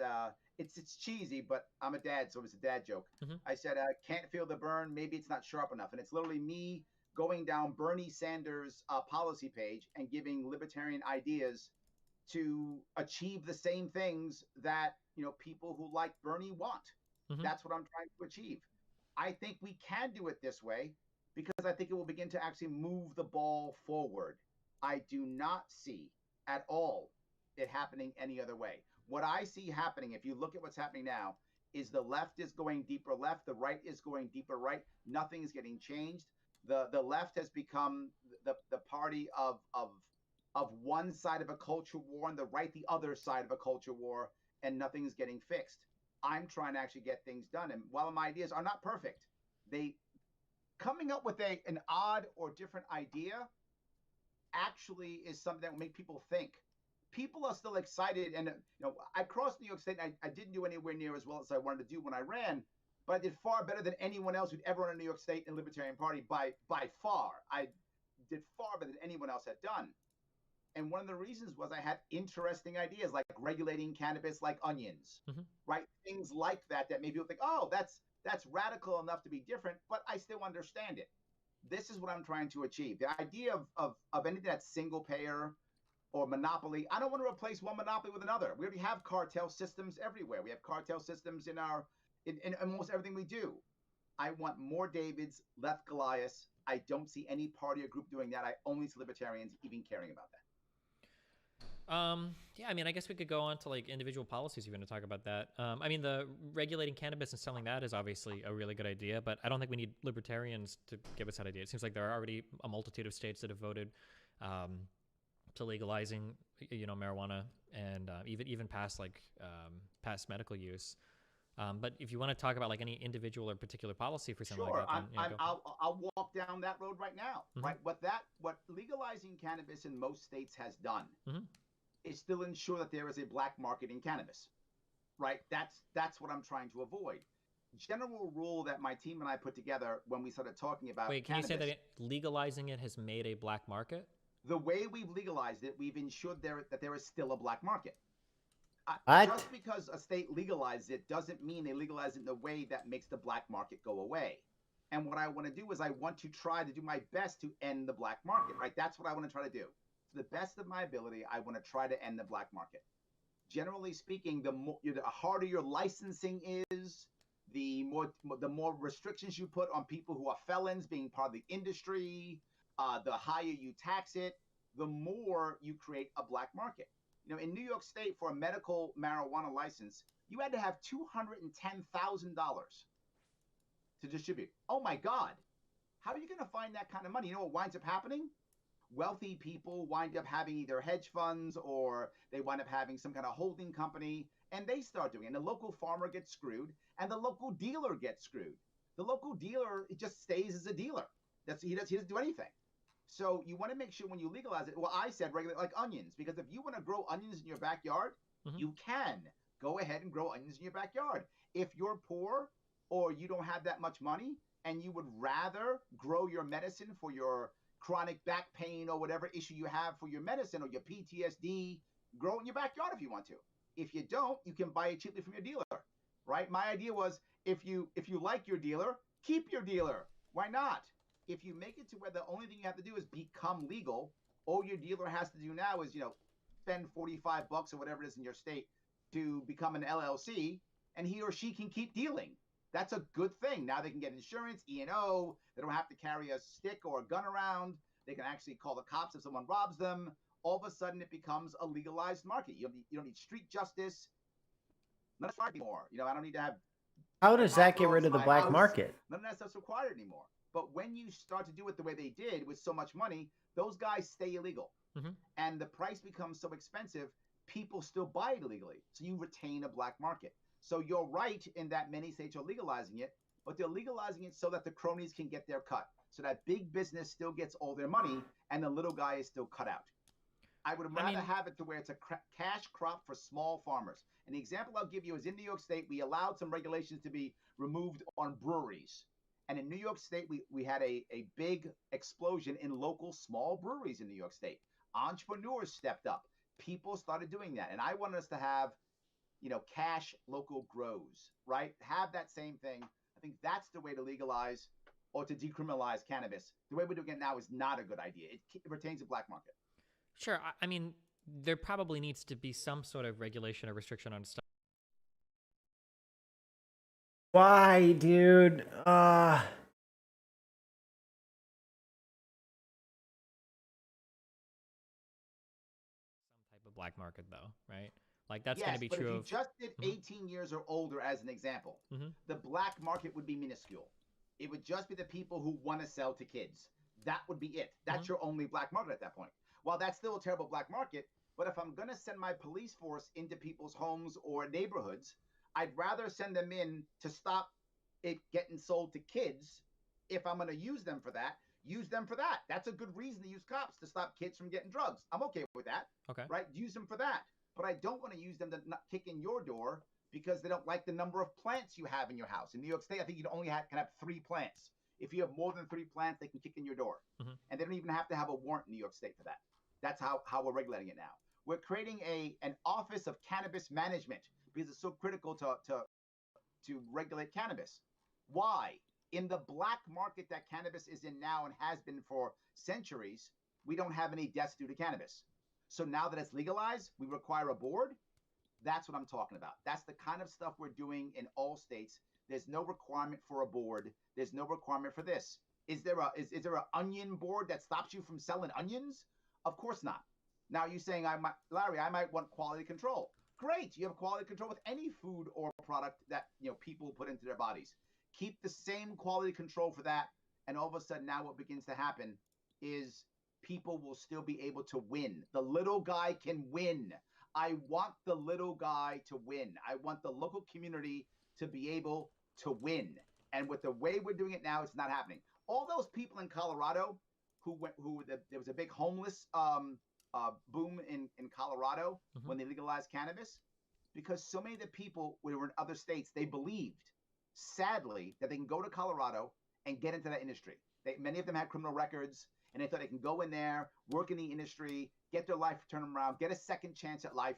it's cheesy, but I'm a dad, so it's a dad joke. Mm-hmm. I said can't feel the burn. Maybe it's not sharp enough, and it's literally me going down Bernie Sanders' policy page and giving libertarian ideas to achieve the same things that people who like Bernie want. Mm-hmm. That's what I'm trying to achieve. I think we can do it this way because I think it will begin to actually move the ball forward. I do not see at all it happening any other way. What I see happening, if you look at what's happening now, is the left is going deeper left, the right is going deeper right. Nothing is getting changed. The left has become the party of one side of a culture war, and the right the other side of a culture war, and nothing's getting fixed. I'm trying to actually get things done, and while my ideas are not perfect, they coming up with an odd or different idea actually is something that will make people think. People are still excited, and I crossed New York State. And I didn't do anywhere near as well as I wanted to do when I ran. But I did far better than anyone else who'd ever run a New York State and Libertarian Party by far. I did far better than anyone else had done. And one of the reasons was I had interesting ideas like regulating cannabis like onions, mm-hmm. right? Things like that maybe people think, oh, that's radical enough to be different, but I still understand it. This is what I'm trying to achieve. The idea of anything that's single payer or monopoly, I don't want to replace one monopoly with another. We already have cartel systems everywhere. We have cartel systems in almost everything we do. I want more Davids, less Goliaths. I don't see any party or group doing that. I only see libertarians even caring about that. Yeah, I mean, I guess we could go on to like individual policies even to talk about that. I mean, the regulating cannabis and selling that is obviously a really good idea, but I don't think we need libertarians to give us that idea. It seems like there are already a multitude of states that have voted to legalizing, marijuana and even past past medical use. But if you want to talk about like any individual or particular policy for something sure, like that, then, I'll walk down that road right now. Mm-hmm. Right, what legalizing cannabis in most states has done mm-hmm. is still ensure that there is a black market in cannabis. Right, that's what I'm trying to avoid. General rule that my team and I put together when we started talking about Wait, can cannabis, you say that legalizing it has made a black market? The way we've legalized it, we've ensured that there is still a black market. Just because a state legalizes it doesn't mean they legalize it in a way that makes the black market go away. And what I want to do is I want to try to do my best to end the black market, right? That's what I want to try to do. To the best of my ability, I want to try to end the black market. Generally speaking, the harder your licensing is, the more restrictions you put on people who are felons being part of the industry, the higher you tax it, the more you create a black market. In New York State, for a medical marijuana license, you had to have $210,000 to distribute. Oh my God. How are you going to find that kind of money? You know what winds up happening? Wealthy people wind up having either hedge funds or they wind up having some kind of holding company, and they start doing it. And the local farmer gets screwed, and the local dealer gets screwed. The local dealer, it just stays as a dealer. He doesn't do anything. So you want to make sure when you legalize it, well, I said regulate like onions, because if you want to grow onions in your backyard, you can go ahead and grow onions in your backyard. If you're poor or you don't have that much money and you would rather grow your medicine for your chronic back pain or whatever issue you have for your medicine or your PTSD, grow in your backyard if you want to. If you don't, you can buy it cheaply from your dealer, right? My idea was if you like your dealer, keep your dealer. Why not? If you make it to where the only thing you have to do is become legal, all your dealer has to do now is, spend $45 or whatever it is in your state to become an LLC, and he or she can keep dealing. That's a good thing. Now they can get insurance, E&O. They don't have to carry a stick or a gun around. They can actually call the cops if someone robs them. All of a sudden, it becomes a legalized market. You don't need street justice. None of that anymore. I don't need to have. How does that get rid of the black market? None of that stuff's required anymore. But when you start to do it the way they did with so much money, those guys stay illegal. And the price becomes so expensive, people still buy it illegally. So you retain a black market. So you're right in that many states are legalizing it, but they're legalizing it so that the cronies can get their cut. So that big business still gets all their money and the little guy is still cut out. I would rather have it to where it's a cash crop for small farmers. And the example I'll give you is in New York State, we allowed some regulations to be removed on breweries. And in New York State, we had a big explosion in local small breweries in New York State. Entrepreneurs stepped up. People started doing that. And I want us to have cash local grows, right? Have that same thing. I think that's the way to legalize or to decriminalize cannabis. The way we're doing it now is not a good idea. It retains a black market. Sure. I mean, there probably needs to be some sort of regulation or restriction on stuff. Why, dude? Some type of black market, though, right? Like that's going to be true. But if you just did 18 years or older as an example, the black market would be minuscule. It would just be the people who want to sell to kids. That would be it. That's your only black market at that point. While that's still a terrible black market, but if I'm going to send my police force into people's homes or neighborhoods, I'd rather send them in to stop it getting sold to kids. If I'm going to use them for that, use them for that. That's a good reason to use cops, to stop kids from getting drugs. I'm okay with that. Okay. Right? Use them for that. But I don't want to use them to not kick in your door because they don't like the number of plants you have in your house. In New York State, I think you only can have 3 plants. If you have more than 3 plants, they can kick in your door. And they don't even have to have a warrant in New York State for that. That's how we're regulating it now. We're creating an office of cannabis management because it's so critical to regulate cannabis. Why? In the black market that cannabis is in now and has been for centuries, we don't have any deaths due to cannabis. So now that it's legalized, we require a board. That's what I'm talking about. That's the kind of stuff we're doing in all states. There's no requirement for a board. There's no requirement for this. Is there an onion board that stops you from selling onions? Of course not. Now you're saying, Larry, I might want quality control. Great. You have quality control with any food or product that people put into their bodies. Keep the same quality control for that. And all of a sudden now what begins to happen is people will still be able to win. The little guy can win. I want the little guy to win. I want the local community to be able to win. And with the way we're doing it now, it's not happening. All those people in Colorado there was a big homeless boom in Colorado when they legalized cannabis, because so many of the people who were in other states, they believed, sadly, that they can go to Colorado and get into that industry. Many of them had criminal records, and they thought they can go in there, work in the industry, get their life turned around, get a second chance at life.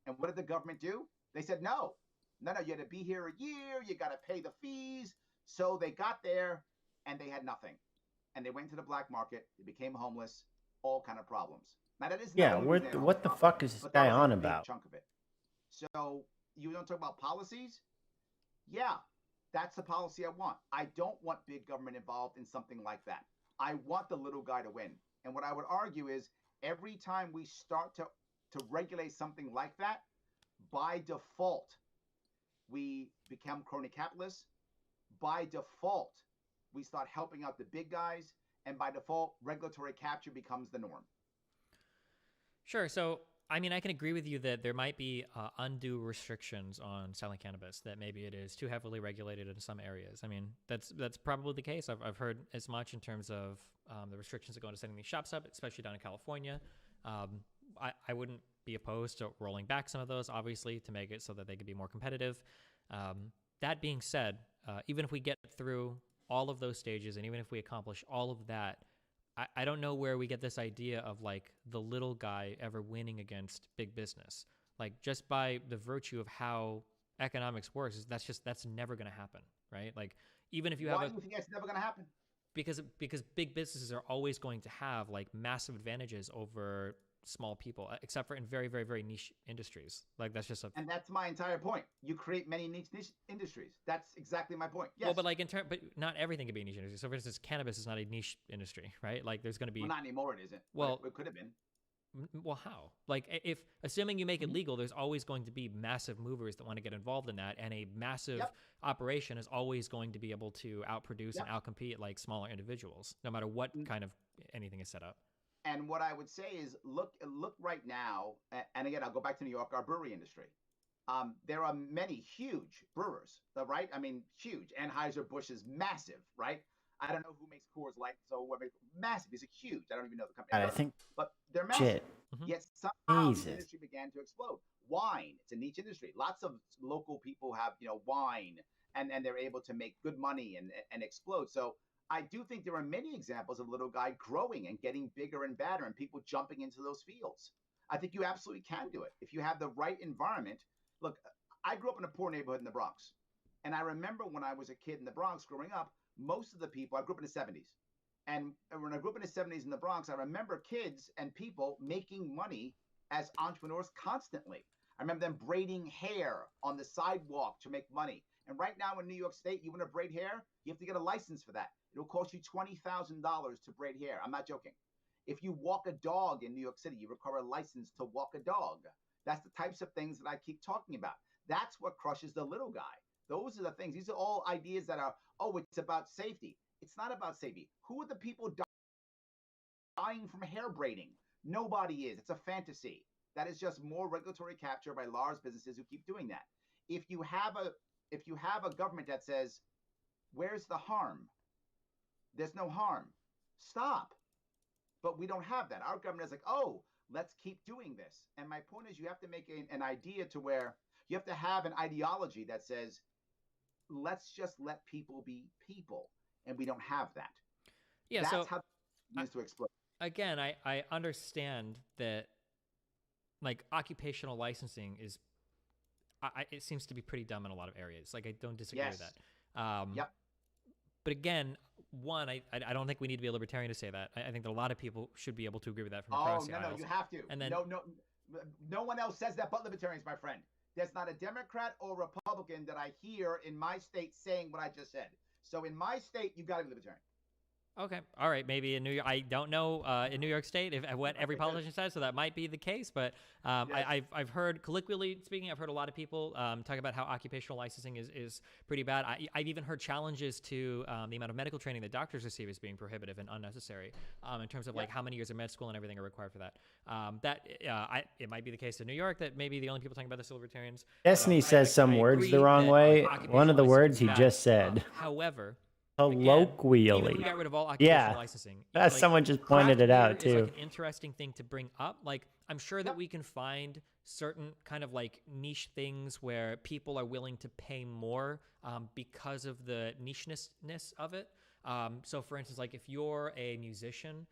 And what did the government do? They said, no, you had to be here a year, you got to pay the fees. So they got there, and they had nothing. And they went to the black market, they became homeless, all kind of problems. Now that is what the fuck is this guy on about? Chunk of it. So you don't talk about policies? Yeah, that's the policy I want. I don't want big government involved in something like that. I want the little guy to win. And what I would argue is every time we start to regulate something like that, by default, we become crony capitalists. by default, we start helping out the big guys, and by default, regulatory capture becomes the norm. Sure. So, I mean, I can agree with you that there might be undue restrictions on selling cannabis, that maybe it is too heavily regulated in some areas. I mean, that's probably the case. I've heard as much in terms of the restrictions that go into setting these shops up, especially down in California. I wouldn't be opposed to rolling back some of those, obviously, to make it so that they could be more competitive. That being said, even if we get through all of those stages, and even if we accomplish all of that, I don't know where we get this idea of like the little guy ever winning against big business. Like just by the virtue of how economics works, that's never going to happen, right? Like even if you have Why do you think that's never going to happen? Because big businesses are always going to have like massive advantages over small people, except for in very, very, very niche industries. Like that's just and that's my entire point. You create many niche industries. That's exactly my point. Yes. Well, but like but not everything can be a niche industry. So for instance, cannabis is not a niche industry, right? Like there's going to be. Well, not anymore. It isn't. Well, it could have been. Well, how? Like if assuming you make it legal, there's always going to be massive movers that want to get involved in that, and a massive operation is always going to be able to outproduce and outcompete like smaller individuals, no matter what kind of anything is set up. And what I would say is, look right now, and again, I'll go back to New York, our brewery industry. There are many huge brewers, right? I mean, huge. Anheuser-Busch is massive, right? I don't know who makes Coors Light, so massive. It's huge. I don't even know the company. I think, but they're massive. shit. Yet somehow the industry began to explode. Wine, it's a niche industry. Lots of local people have, wine, and they're able to make good money and explode. So I do think there are many examples of little guy growing and getting bigger and badder and people jumping into those fields. I think you absolutely can do it. If you have the right environment. Look, I grew up in a poor neighborhood in the Bronx. And I remember when I was a kid in the Bronx growing up, most of the people, I grew up in the 70s. And when I grew up in the 70s in the Bronx, I remember kids and people making money as entrepreneurs constantly. I remember them braiding hair on the sidewalk to make money. And right now in New York State, you want to braid hair, you have to get a license for that. It'll cost you $20,000 to braid hair. I'm not joking. If you walk a dog in New York City, you require a license to walk a dog. That's the types of things that I keep talking about. That's what crushes the little guy. Those are the things. These are all ideas that are, it's about safety. It's not about safety. Who are the people dying from hair braiding? Nobody is. It's a fantasy. That is just more regulatory capture by large businesses who keep doing that. If you have a government that says, where's the harm? There's no harm. Stop. But we don't have that. Our government is like, let's keep doing this. And my point is you have to make an idea to where you have to have an ideology that says, let's just let people be people. And we don't have that. Yeah, that's so how it begins to explode. Again, I understand that like occupational licensing is, it seems to be pretty dumb in a lot of areas. Like I don't disagree with that. Yep. But again, one, I don't think we need to be a libertarian to say that. I think that a lot of people should be able to agree with that from across the aisles. No, you have to. And then, no one else says that but libertarians, my friend. There's not a Democrat or Republican that I hear in my state saying what I just said. So in my state, you got to be libertarian. Okay. All right. Maybe in New York, I don't know in New York State what every politician says, so that might be the case. But yes. I've heard, colloquially speaking, I've heard a lot of people talk about how occupational licensing is pretty bad. I've even heard challenges to the amount of medical training that doctors receive as being prohibitive and unnecessary in terms of like how many years of med school and everything are required for that. It might be the case in New York that maybe the only people talking about this are libertarians. Destiny says some words the wrong way. One of the words he just said. However, colloquially. Even if we got rid of all occupational licensing. That's someone just pointed it out too. It's like an interesting thing to bring up. Like I'm sure that we can find certain kind of like niche things where people are willing to pay more because of the nicheness of it. So for instance, like if you're a musician,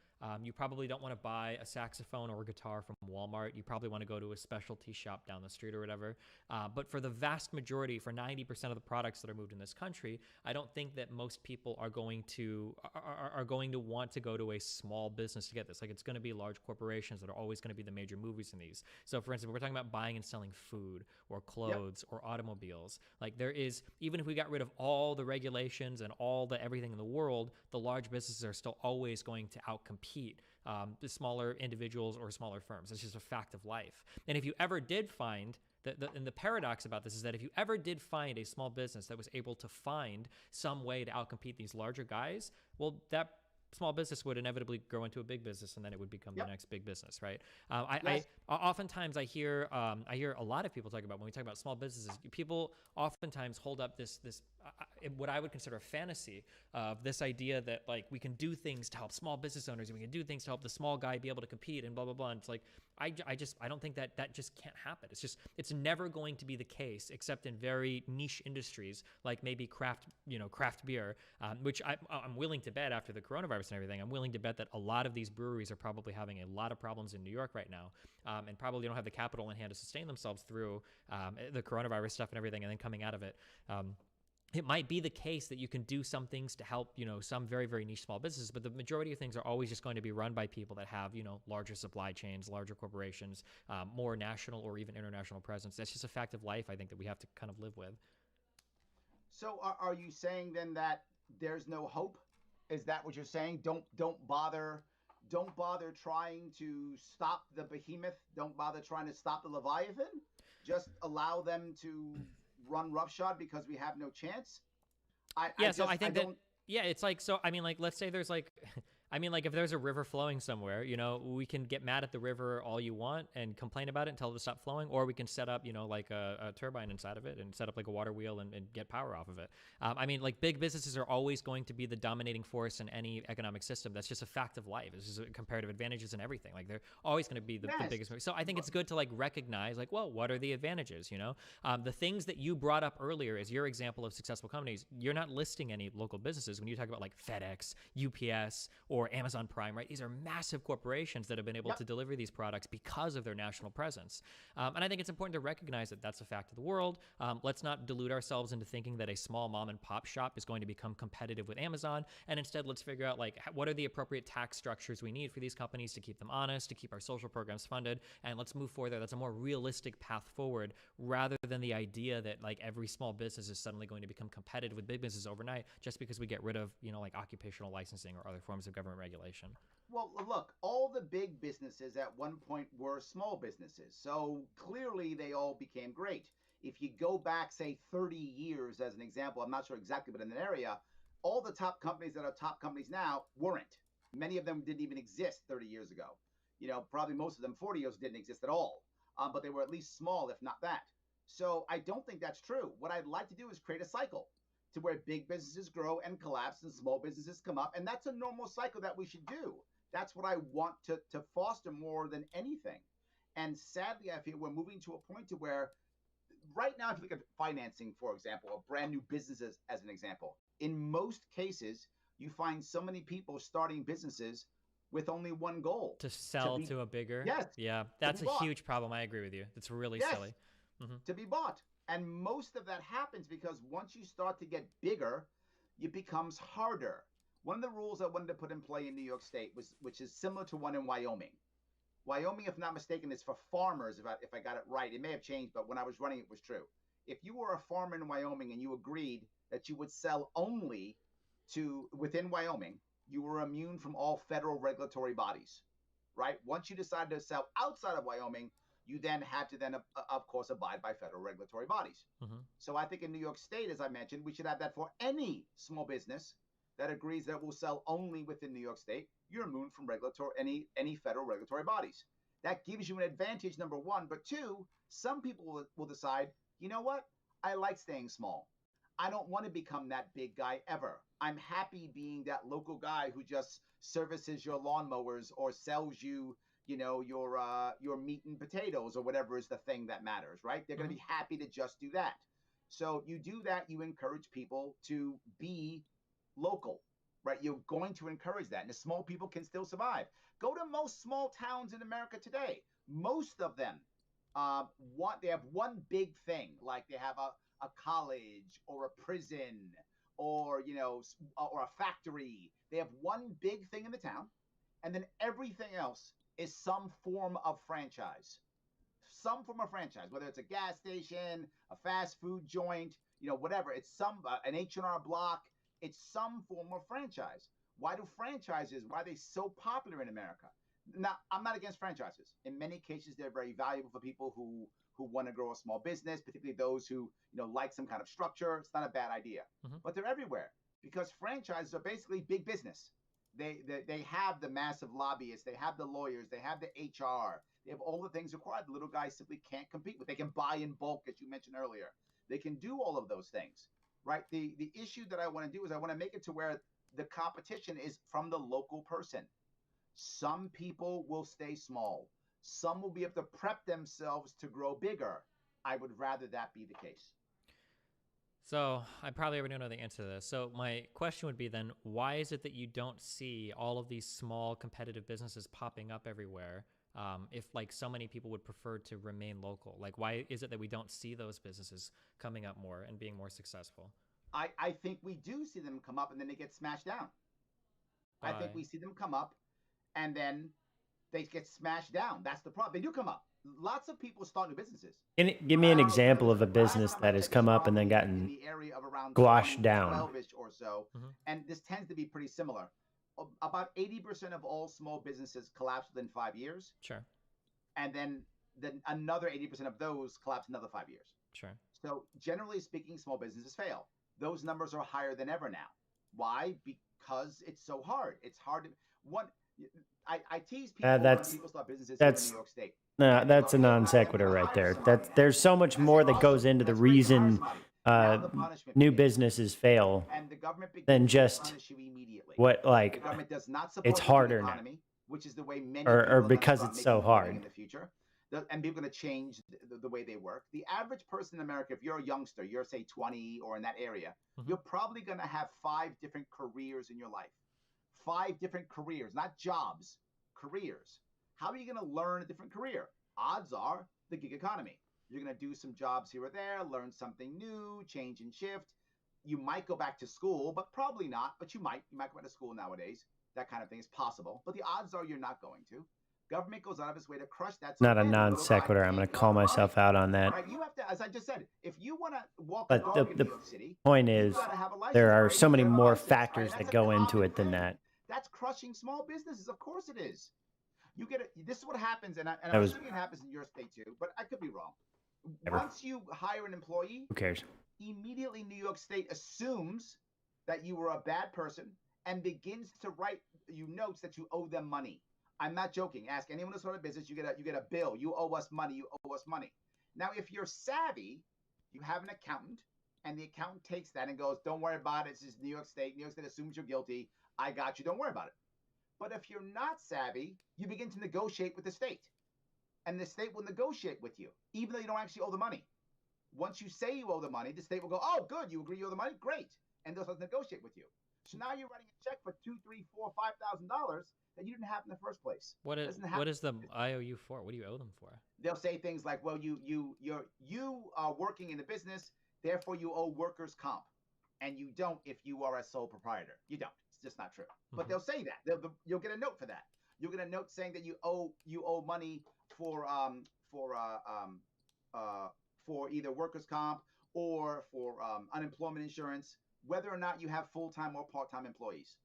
you probably don't want to buy a saxophone or a guitar from Walmart. You probably want to go to a specialty shop down the street or whatever. But for the vast majority, for 90% of the products that are moved in this country, I don't think that most people are going to want to go to a small business to get this. Like it's going to be large corporations that are always going to be the major movers in these. So for instance, if we're talking about buying and selling food or clothes or automobiles, like there is, even if we got rid of all the regulations and all the everything in the world, the large businesses are still always going to outcompete the smaller individuals or smaller firms. It's just a fact of life. And if you ever did find and the paradox about this is that if you ever did find a small business that was able to find some way to outcompete these larger guys, well, that small business would inevitably grow into a big business, and then it would become the next big business, right? I oftentimes I hear a lot of people talk about, when we talk about small businesses, people oftentimes hold up this what I would consider a fantasy of this idea that like we can do things to help small business owners, and we can do things to help the small guy be able to compete, and blah blah blah. And it's like I don't think that just can't happen. It's never going to be the case, except in very niche industries like maybe craft beer, which I'm willing to bet, after the coronavirus and everything, I'm willing to bet that a lot of these breweries are probably having a lot of problems in New York right now, and probably don't have the capital in hand to sustain themselves through the coronavirus stuff and everything, and then coming out of it. It might be the case that you can do some things to help, some very, very niche small businesses, but the majority of things are always just going to be run by people that have, larger supply chains, larger corporations, more national or even international presence. That's just a fact of life, I think, that we have to kind of live with. So are you saying then that there's no hope? Is that what you're saying? Don't bother trying to stop the behemoth. Don't bother trying to stop the Leviathan. Just allow them to run roughshod because we have no chance. It's like, so, I mean, like, let's say there's like, if there's a river flowing somewhere, we can get mad at the river all you want and complain about it and tell it to stop flowing, or we can set up, like a turbine inside of it and set up like a water wheel and get power off of it. Like, big businesses are always going to be the dominating force in any economic system. That's just a fact of life. It's just comparative advantages and everything. Like, they're always going to be the biggest. So I think it's good to like recognize, like, well, what are the advantages? The things that you brought up earlier as your example of successful companies, you're not listing any local businesses when you talk about like FedEx, UPS, or Amazon Prime, right? These are massive corporations that have been able to deliver these products because of their national presence. And I think it's important to recognize that that's a fact of the world. Let's not delude ourselves into thinking that a small mom and pop shop is going to become competitive with Amazon. And instead, let's figure out like what are the appropriate tax structures we need for these companies to keep them honest, to keep our social programs funded. And let's move forward there. That's a more realistic path forward, rather than the idea that like every small business is suddenly going to become competitive with big businesses overnight just because we get rid of, like occupational licensing or other forms of government regulation. Well, look, all the big businesses at one point were small businesses. So clearly they all became great. If you go back, say, 30 years as an example, I'm not sure exactly, but in an area, all the top companies that are top companies now weren't. Many of them didn't even exist 30 years ago. Probably most of them 40 years didn't exist at all. But they were at least small, if not that. So I don't think that's true. What I'd like to do is create a cycle to where big businesses grow and collapse and small businesses come up. And that's a normal cycle that we should do. That's what I want to foster more than anything. And sadly, I feel we're moving to a point to where right now, if you look at financing, for example, or brand new businesses as an example, in most cases, you find so many people starting businesses with only one goal. To sell to a bigger. Yes. Yeah, that's a huge problem. I agree with you. It's really silly. Mm-hmm. To be bought. And most of that happens because once you start to get bigger, it becomes harder. One of the rules I wanted to put in play in New York State which is similar to one in Wyoming. Wyoming, if not mistaken, is for farmers. If I got it right, it may have changed, but when I was running, it was true. If you were a farmer in Wyoming and you agreed that you would sell only to within Wyoming, you were immune from all federal regulatory bodies, right? Once you decided to sell outside of Wyoming, you then had to of course, abide by federal regulatory bodies. Mm-hmm. So I think in New York State, as I mentioned, we should have that for any small business that agrees that will sell only within New York State. You're immune from any federal regulatory bodies. That gives you an advantage, number one. But two, some people will decide, you know what? I like staying small. I don't want to become that big guy ever. I'm happy being that local guy who just services your lawnmowers or sells you, your meat and potatoes or whatever is the thing that matters, right? They're going to be happy to just do that. So you do that, you encourage people to be local, right? You're going to encourage that. And the small people can still survive. Go to most small towns in America today. Most of them, they have one big thing, like they have a college or a prison or a factory. They have one big thing in the town, and then everything else is some form of franchise. Some form of franchise, whether it's a gas station, a fast food joint, whatever. It's an H&R Block. It's some form of franchise. Why are they so popular in America? Now, I'm not against franchises. In many cases, they're very valuable for people who want to grow a small business, particularly those who like some kind of structure. It's not a bad idea, but they're everywhere because franchises are basically big business. They have the massive lobbyists, they have the lawyers, they have the HR, they have all the things required. The little guys simply can't compete with. They can buy in bulk, as you mentioned earlier. They can do all of those things, right? The issue that I want to do is I want to make it to where the competition is from the local person. Some people will stay small. Some will be able to prep themselves to grow bigger. I would rather that be the case. So I probably already know the answer to this. So my question would be then, why is it that you don't see all of these small competitive businesses popping up everywhere? If like so many people would prefer to remain local, like why is it that we don't see those businesses coming up more and being more successful? I think we do see them come up and then they get smashed down. I think we see them come up and then they get smashed down. That's the problem. They do come up. Lots of people start new businesses. Give me an example of a business that has come up and then gotten the area of around squashed down. 12-ish or so, and this tends to be pretty similar. About 80% of all small businesses collapse within 5 years. Sure. And then another 80% of those collapse another 5 years. Sure. So generally speaking, small businesses fail. Those numbers are higher than ever now. Why? Because it's so hard. It's hard to I tease people when people start businesses here in New York State. No, that's a non sequitur right there. There's so much more that goes into the reason new businesses fail than just what like the government does not support it's harder the economy, now, which is the way many or because it's so hard in the future. And people are going to change the way they work. The average person in America, if you're a youngster, you're say 20 or in that area, you're probably going to have 5 different careers in your life. 5 different careers, not jobs, careers. How are you going to learn a different career? Odds are the gig economy. You're going to do some jobs here or there, learn something new, change and shift. You might go back to school, but probably not. But you might go back to school nowadays. That kind of thing is possible. But the odds are you're not going to. Government goes out of its way to crush that. Not a non sequitur. I'm going to call myself out on that. Right? You have to, as I just said, if you want to walk the dog in New York City, point is there are so many more factors that go into it than that. That's crushing small businesses. Of course it is. You get it. This is what happens, and I'm assuming it happens in your state too, but I could be wrong. Once you hire an employee, who cares? Immediately, New York State assumes that you were a bad person and begins to write you notes that you owe them money. I'm not joking. Ask anyone who started a business. You get a bill. You owe us money. You owe us money. Now, if you're savvy, you have an accountant, and the accountant takes that and goes, "Don't worry about it. It's just New York State. New York State assumes you're guilty. I got you. Don't worry about it." But if you're not savvy, you begin to negotiate with the state. And the state will negotiate with you, even though you don't actually owe the money. Once you say you owe the money, the state will go, "Oh, good, you agree you owe the money? Great." And they'll start to negotiate with you. So now you're writing a check for $2,000, $3,000, $4,000, $5,000 that you didn't have in the first place. What is the IOU for? What do you owe them for? They'll say things like, "Well, you are working in a business, therefore you owe workers' comp. And you don't if you are a sole proprietor. You don't. It's just not true." But they'll say that. You'll get a note for that. You'll get a note saying that you owe money for either workers' comp or for unemployment insurance, whether or not you have full-time or part-time employees.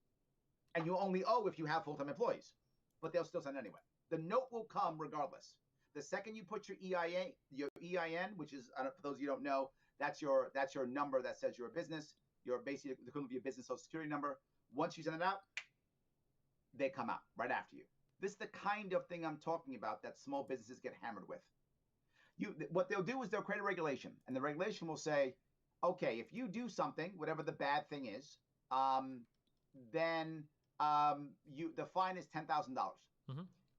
And you only owe if you have full-time employees. But they'll still send it anyway. The note will come regardless. The second you put your EIN, which is, for those of you who don't know, that's your number that says you're a business. You're basically the equivalent of your business social security number. Once you send it out, they come out right after you. This is the kind of thing I'm talking about that small businesses get hammered with. What they'll do is they'll create a regulation, and the regulation will say, okay, if you do something, whatever the bad thing is, then the fine is $10,000.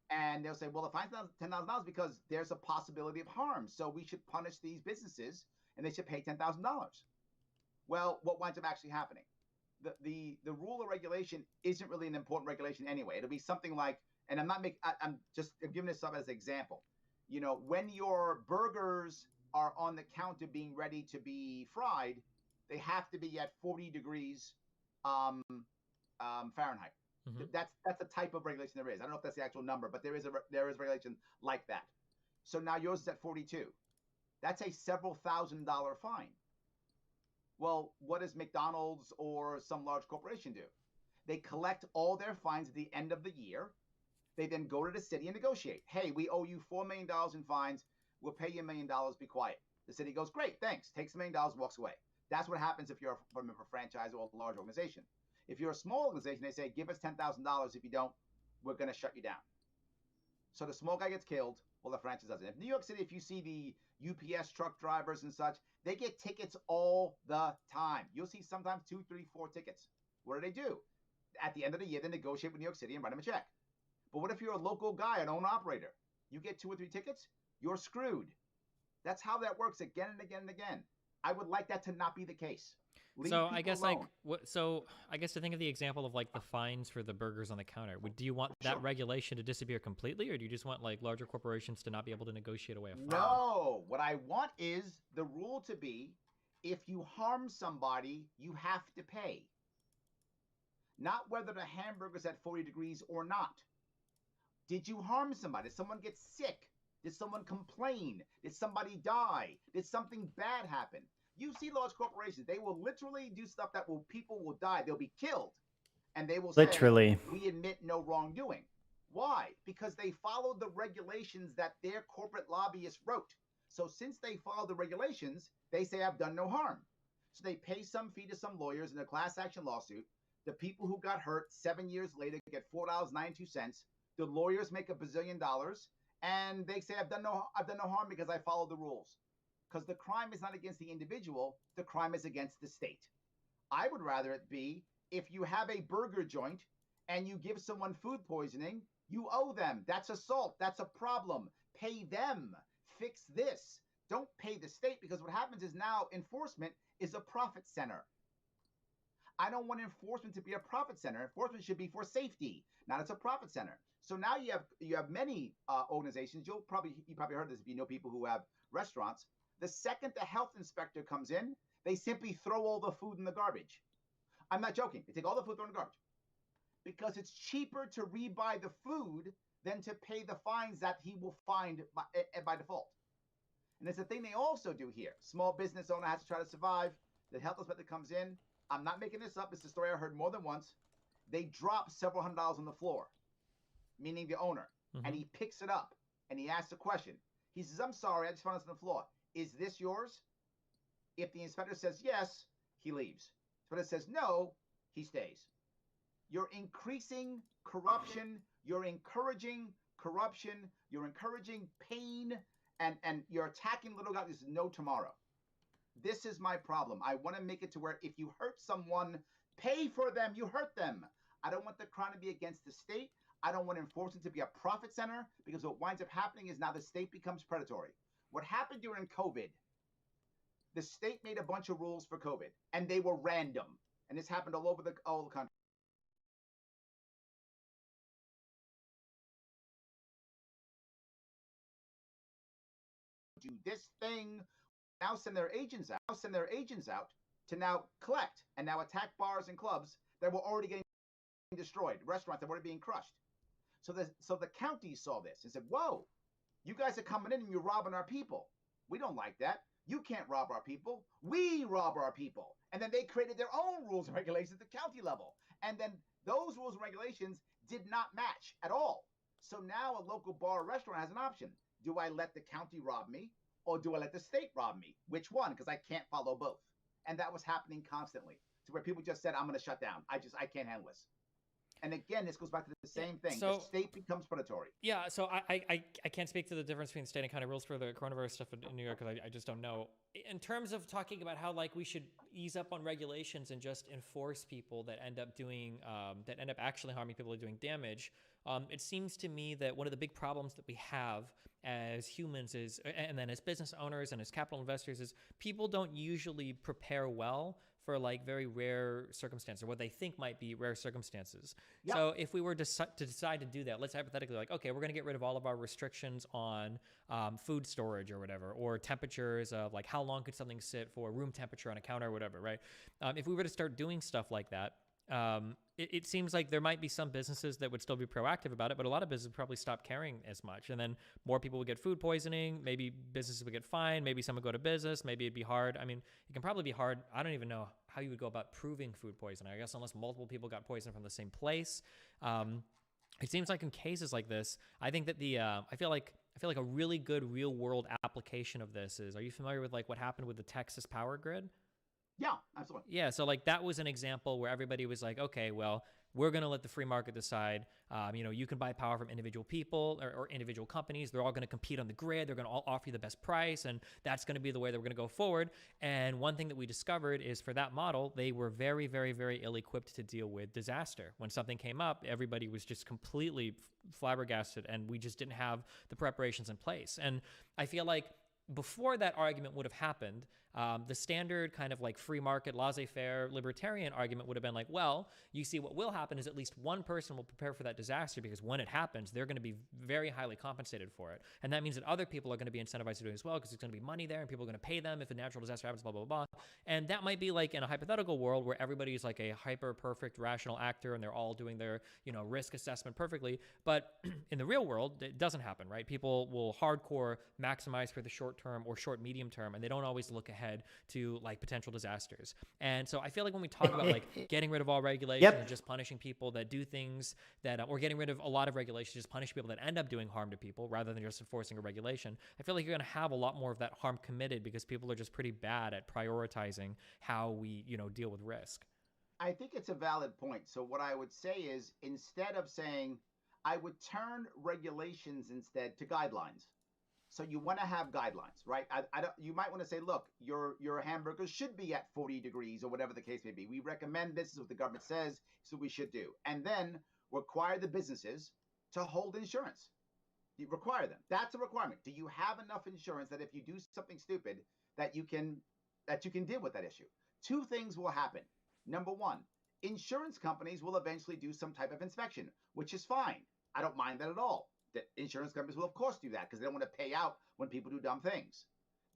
And they'll say, well, the fine's $10,000 because there's a possibility of harm, so we should punish these businesses, and they should pay $10,000. Well, what winds up actually happening? The rule or regulation isn't really an important regulation anyway. It'll be something like, and I'm just giving this up as an example. You know, when your burgers are on the counter being ready to be fried, they have to be at 40 degrees Fahrenheit. That's the type of regulation there is. I don't know if that's the actual number, but there is a regulation like that. So now yours is at 42. That's a several $1,000 fine. Well, what does McDonald's or some large corporation do? They collect all their fines at the end of the year, They then go to the city and negotiate. Hey, we owe you $4 million in fines. We'll pay you $1 million. Be quiet. The city goes, great, thanks. Takes $1 million, walks away. That's what happens if you're from a franchise or a large organization. If you're a small organization, they say, give us $10,000. If you don't, we're going to shut you down. So the small guy gets killed, well, the franchise doesn't. If New York City, if you see the UPS truck drivers and such, they get tickets all the time. You'll see sometimes 2, 3, 4 tickets. What do? At the end of the year, they negotiate with New York City and write them a check. But what if you're a local guy, an owner-operator? You get 2 or 3 tickets, you're screwed. That's how that works again and again and again. I would like that to not be the case. So I guess alone. So I guess to think of the example of like the fines for the burgers on the counter, do you want that regulation to disappear completely, or do you just want like larger corporations to not be able to negotiate away a fine? No, what I want is the rule to be, if you harm somebody, you have to pay. Not whether the hamburger's at 40 degrees or not. Did you harm somebody? Did someone get sick? Did someone complain? Did somebody die? Did something bad happen? You see large corporations, they will literally do stuff that people will die. They'll be killed. And they will say, we admit no wrongdoing. Why? Because they followed the regulations that their corporate lobbyists wrote. So since they followed the regulations, they say, I've done no harm. So they pay some fee to some lawyers in a class action lawsuit. The people who got hurt 7 years later get $4.92. The lawyers make $1 bazillion. And they say, I've done no harm because I followed the rules. Because the crime is not against the individual, the crime is against the state. I would rather it be, if you have a burger joint and you give someone food poisoning, you owe them. That's assault. That's a problem. Pay them. Fix this. Don't pay the state, because what happens is now enforcement is a profit center. I don't want enforcement to be a profit center. Enforcement should be for safety, not as a profit center. So now you have many organizations. You probably heard this if you know people who have restaurants. The second the health inspector comes in, they simply throw all the food in the garbage. I'm not joking. They take all the food, throw it in the garbage. Because it's cheaper to rebuy the food than to pay the fines that he will find by default. And it's a thing they also do here. Small business owner has to try to survive. The health inspector comes in. I'm not making this up. It's a story I heard more than once. They drop several $100s on the floor, meaning the owner. And he picks it up and he asks a question. He says, I'm sorry, I just found this on the floor. Is this yours? If the inspector says yes, he leaves. If the inspector says no, he stays. You're increasing corruption. You're encouraging corruption. You're encouraging pain. And you're attacking little guys. There's no tomorrow. This is my problem. I want to make it to where if you hurt someone, pay for them. You hurt them. I don't want the crime to be against the state. I don't want enforcement to be a profit center, because what winds up happening is now the state becomes predatory. What happened during COVID, the state made a bunch of rules for COVID, and they were random. And this happened all over the country. Do this thing, now send their agents out to now collect and now attack bars and clubs that were already getting destroyed, restaurants that were already being crushed. So the county saw this and said, whoa, you guys are coming in and you're robbing our people. We don't like that. You can't rob our people. We rob our people. And then they created their own rules and regulations at the county level. And then those rules and regulations did not match at all. So now a local bar or restaurant has an option. Do I let the county rob me, or do I let the state rob me? Which one? Because I can't follow both. And that was happening constantly, to where people just said, I'm going to shut down. I can't handle this. And again, this goes back to the same thing. So, the state becomes predatory. Yeah, so I can't speak to the difference between state and county rules for the coronavirus stuff in New York, because I just don't know. In terms of talking about how like we should ease up on regulations and just enforce people that end up actually harming people or doing damage, it seems to me that one of the big problems that we have as humans is, and then as business owners and as capital investors, is people don't usually prepare well for like very rare circumstances, or what they think might be rare circumstances. Yep. So if we were to decide to do that, let's hypothetically like, okay, we're going to get rid of all of our restrictions on food storage or whatever, or temperatures of like how long could something sit for, room temperature on a counter or whatever, right? If we were to start doing stuff like that, it seems like there might be some businesses that would still be proactive about it, but a lot of businesses would probably stop caring as much. And then more people would get food poisoning. Maybe businesses would get fined. Maybe some would go to business. Maybe it'd be hard. I mean, it can probably be hard. I don't even know how you would go about proving food poisoning. I guess unless multiple people got poisoned from the same place. it seems like in cases like this, I think that I feel like a really good real world application of this is, are you familiar with like what happened with the Texas power grid? Yeah, absolutely. Yeah, so like that was an example where everybody was like, okay, well, we're going to let the free market decide. You can buy power from individual people or individual companies. They're all going to compete on the grid. They're going to all offer you the best price, and that's going to be the way that we're going to go forward. And one thing that we discovered is for that model, they were very, very, very ill-equipped to deal with disaster. When something came up, everybody was just completely flabbergasted, and we just didn't have the preparations in place. And I feel like before that argument would have happened, the standard kind of like free market, laissez-faire, libertarian argument would have been like, well, you see, what will happen is at least one person will prepare for that disaster because when it happens, they're going to be very highly compensated for it. And that means that other people are going to be incentivized to do it as well because there's going to be money there and people are going to pay them if a natural disaster happens, blah, blah, blah. And that might be like in a hypothetical world where everybody is like a hyper perfect rational actor and they're all doing their, risk assessment perfectly. But in the real world, it doesn't happen, right? People will hardcore maximize for the short term or short medium term, and they don't always look ahead to like potential disasters. And so I feel like when we talk about like getting rid of all regulation and just punishing people that do things that, or getting rid of a lot of regulations, just punish people that end up doing harm to people rather than just enforcing a regulation, I feel like you're going to have a lot more of that harm committed because people are just pretty bad at prioritizing how we, deal with risk. I think it's a valid point. So what I would say is, instead of saying, I would turn regulations instead to guidelines. So you want to have guidelines, right? You might want to say, look, your hamburger should be at 40 degrees or whatever the case may be. We recommend this is what the government says, so we should do. And then require the businesses to hold insurance. You require them. That's a requirement. Do you have enough insurance that if you do something stupid, that you can deal with that issue? Two things will happen. Number one, insurance companies will eventually do some type of inspection, which is fine. I don't mind that at all. The insurance companies will, of course, do that because they don't want to pay out when people do dumb things.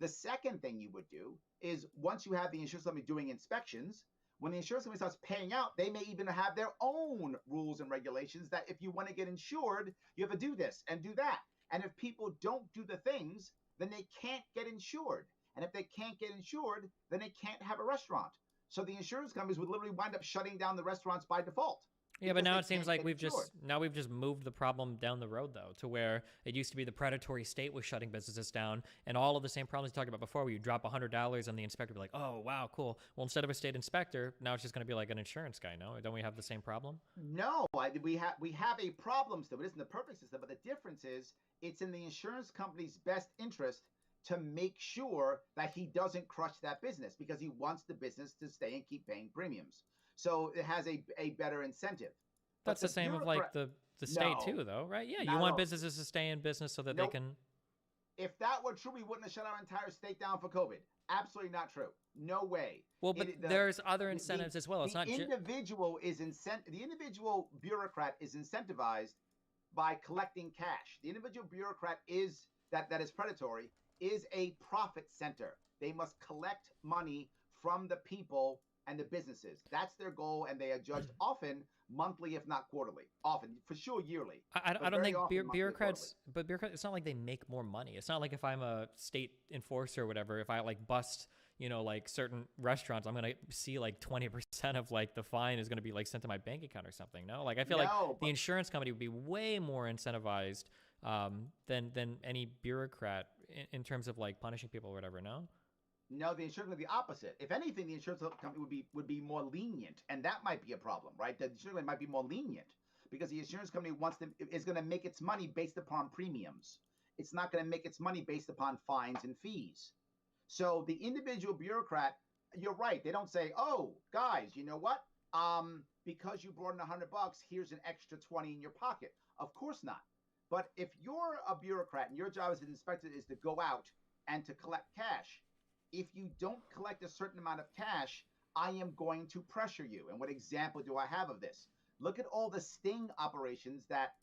The second thing you would do is, once you have the insurance company doing inspections, when the insurance company starts paying out, they may even have their own rules and regulations that if you want to get insured, you have to do this and do that. And if people don't do the things, then they can't get insured. And if they can't get insured, then they can't have a restaurant. So the insurance companies would literally wind up shutting down the restaurants by default. Yeah, but now it seems like we've just moved the problem down the road, though, to where it used to be the predatory state was shutting businesses down, and all of the same problems you talked about before, where you drop $100 and the inspector would be like, oh, wow, cool. Well, instead of a state inspector, now it's just going to be like an insurance guy, no? Don't we have the same problem? No, we have a problem still. It isn't the perfect system, but the difference is it's in the insurance company's best interest to make sure that he doesn't crush that business because he wants the business to stay and keep paying premiums. So it has a better incentive. That's the same of like the state too, though, right? Yeah, you want businesses to stay in business so that they can. If that were true, we wouldn't have shut our entire state down for COVID. Absolutely not true. No way. Well, but there's other incentives as well. It's not the individual The individual bureaucrat is incentivized by collecting cash. The individual bureaucrat is that is predatory, is a profit center. They must collect money from the people and the businesses. That's their goal, and they are judged often monthly, if not quarterly. Often, for sure, yearly. I don't think bureaucrats, but bureaucrats, it's not like they make more money. It's not like if I'm a state enforcer or whatever, if I like bust, like certain restaurants, I'm going to see like 20% of like the fine is going to be like sent to my bank account or something. No, like I feel like the insurance company would be way more incentivized than any bureaucrat in terms of like punishing people or whatever. No, the insurance company, the opposite. If anything, the insurance company would be more lenient, and that might be a problem, right? The insurance company might be more lenient because the insurance company is going to make its money based upon premiums. It's not going to make its money based upon fines and fees. So the individual bureaucrat, you're right. They don't say, "Oh, guys, you know what? Because you brought in $100, here's an extra 20 in your pocket." Of course not. But if you're a bureaucrat and your job as an inspector is to go out and to collect cash, if you don't collect a certain amount of cash, I am going to pressure you. And what example do I have of this? Look at all the sting operations that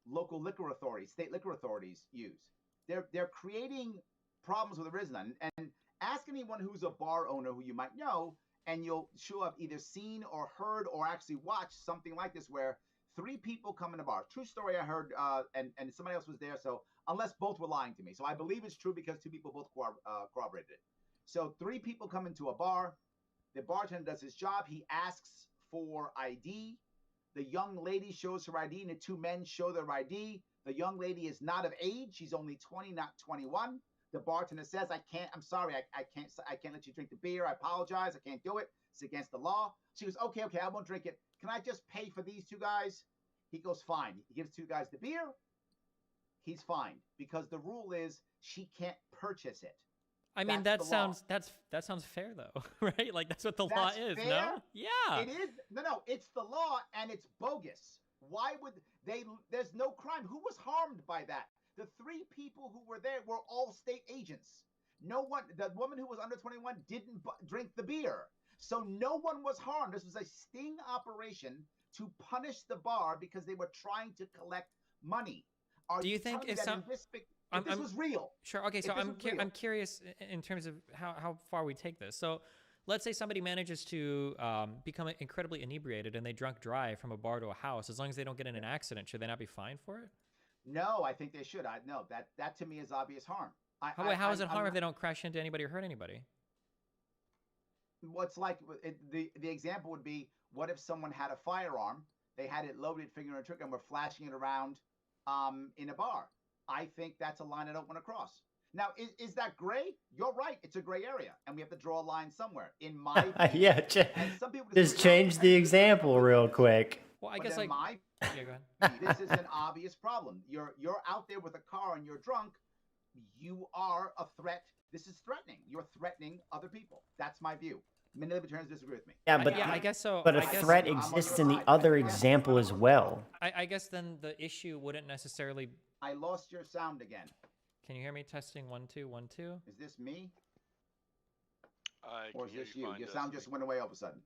local liquor authorities, state liquor authorities use. They're creating problems where there is none. And ask anyone who's a bar owner who you might know, and you'll have either seen or heard or actually watched something like this where 3 people come in a bar. True story I heard, and somebody else was there. So unless both were lying to me. So I believe it's true because 2 people both corroborated it. So 3 people come into a bar. The bartender does his job. He asks for ID. The young lady shows her ID, and the two men show their ID. The young lady is not of age. She's only 20, not 21. The bartender says, I'm sorry, I can't let you drink the beer. I apologize. I can't do it. It's against the law. She goes, okay, I won't drink it. Can I just pay for these two guys? He goes, fine. He gives two guys the beer. He's fine because the rule is she can't purchase it. I mean, that sounds fair though, right? Like that's what the law is, fair? no? Yeah. It is. No, it's the law and it's bogus. Why would they? There's no crime. Who was harmed by that? The three people who were there were all state agents. No one, the woman who was under 21 didn't drink the beer. So no one was harmed. This was a sting operation to punish the bar because they were trying to collect money. Do you think if this was real? Sure. Okay. So I'm curious in terms of how far we take this. So let's say somebody manages to become incredibly inebriated and they drunk drive from a bar to a house. As long as they don't get in an accident, should they not be fined for it? No, I think they should. No, that to me is obvious harm. How is it harm if they don't crash into anybody or hurt anybody? What's like the example would be, what if someone had a firearm, they had it loaded, finger and trigger, and were flashing it around in a bar? I think that's a line I don't want to cross. Now, is that gray? You're right. It's a gray area, and we have to draw a line somewhere. In my view, yeah, some people just change the example real quick. Well, I guess like yeah, go ahead. This is an obvious problem. You're out there with a car and you're drunk. You are a threat. This is threatening. You're threatening other people. That's my view. Many libertarians disagree with me. Yeah, but I guess so. But a threat exists in the other example as well. I guess then the issue wouldn't necessarily. I lost your sound again. Can you hear me? Testing 1 2 1 2. Is this me? Or is this you? Your sound just went away all of a sudden.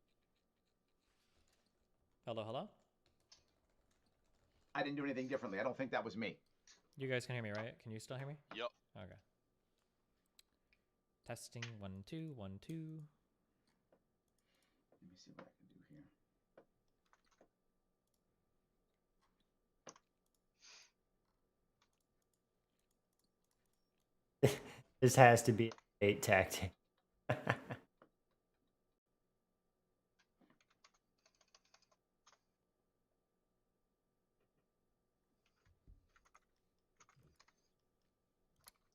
Hello. I didn't do anything differently. I don't think that was me. You guys can hear me, right? Can you still hear me? Yep. Okay. Testing 1 2 1 2. Let me see what I can do here. This has to be a bait tactic.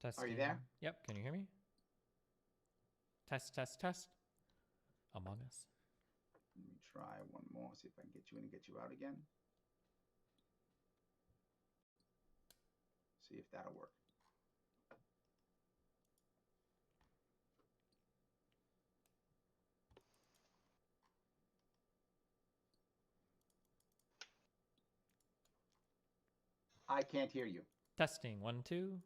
Testing. Are you there? Yep. Can you hear me? Test. Among Us. Let me try one more. See if I can get you in and get you out again. See if that'll work. I can't hear you. Testing 1 2.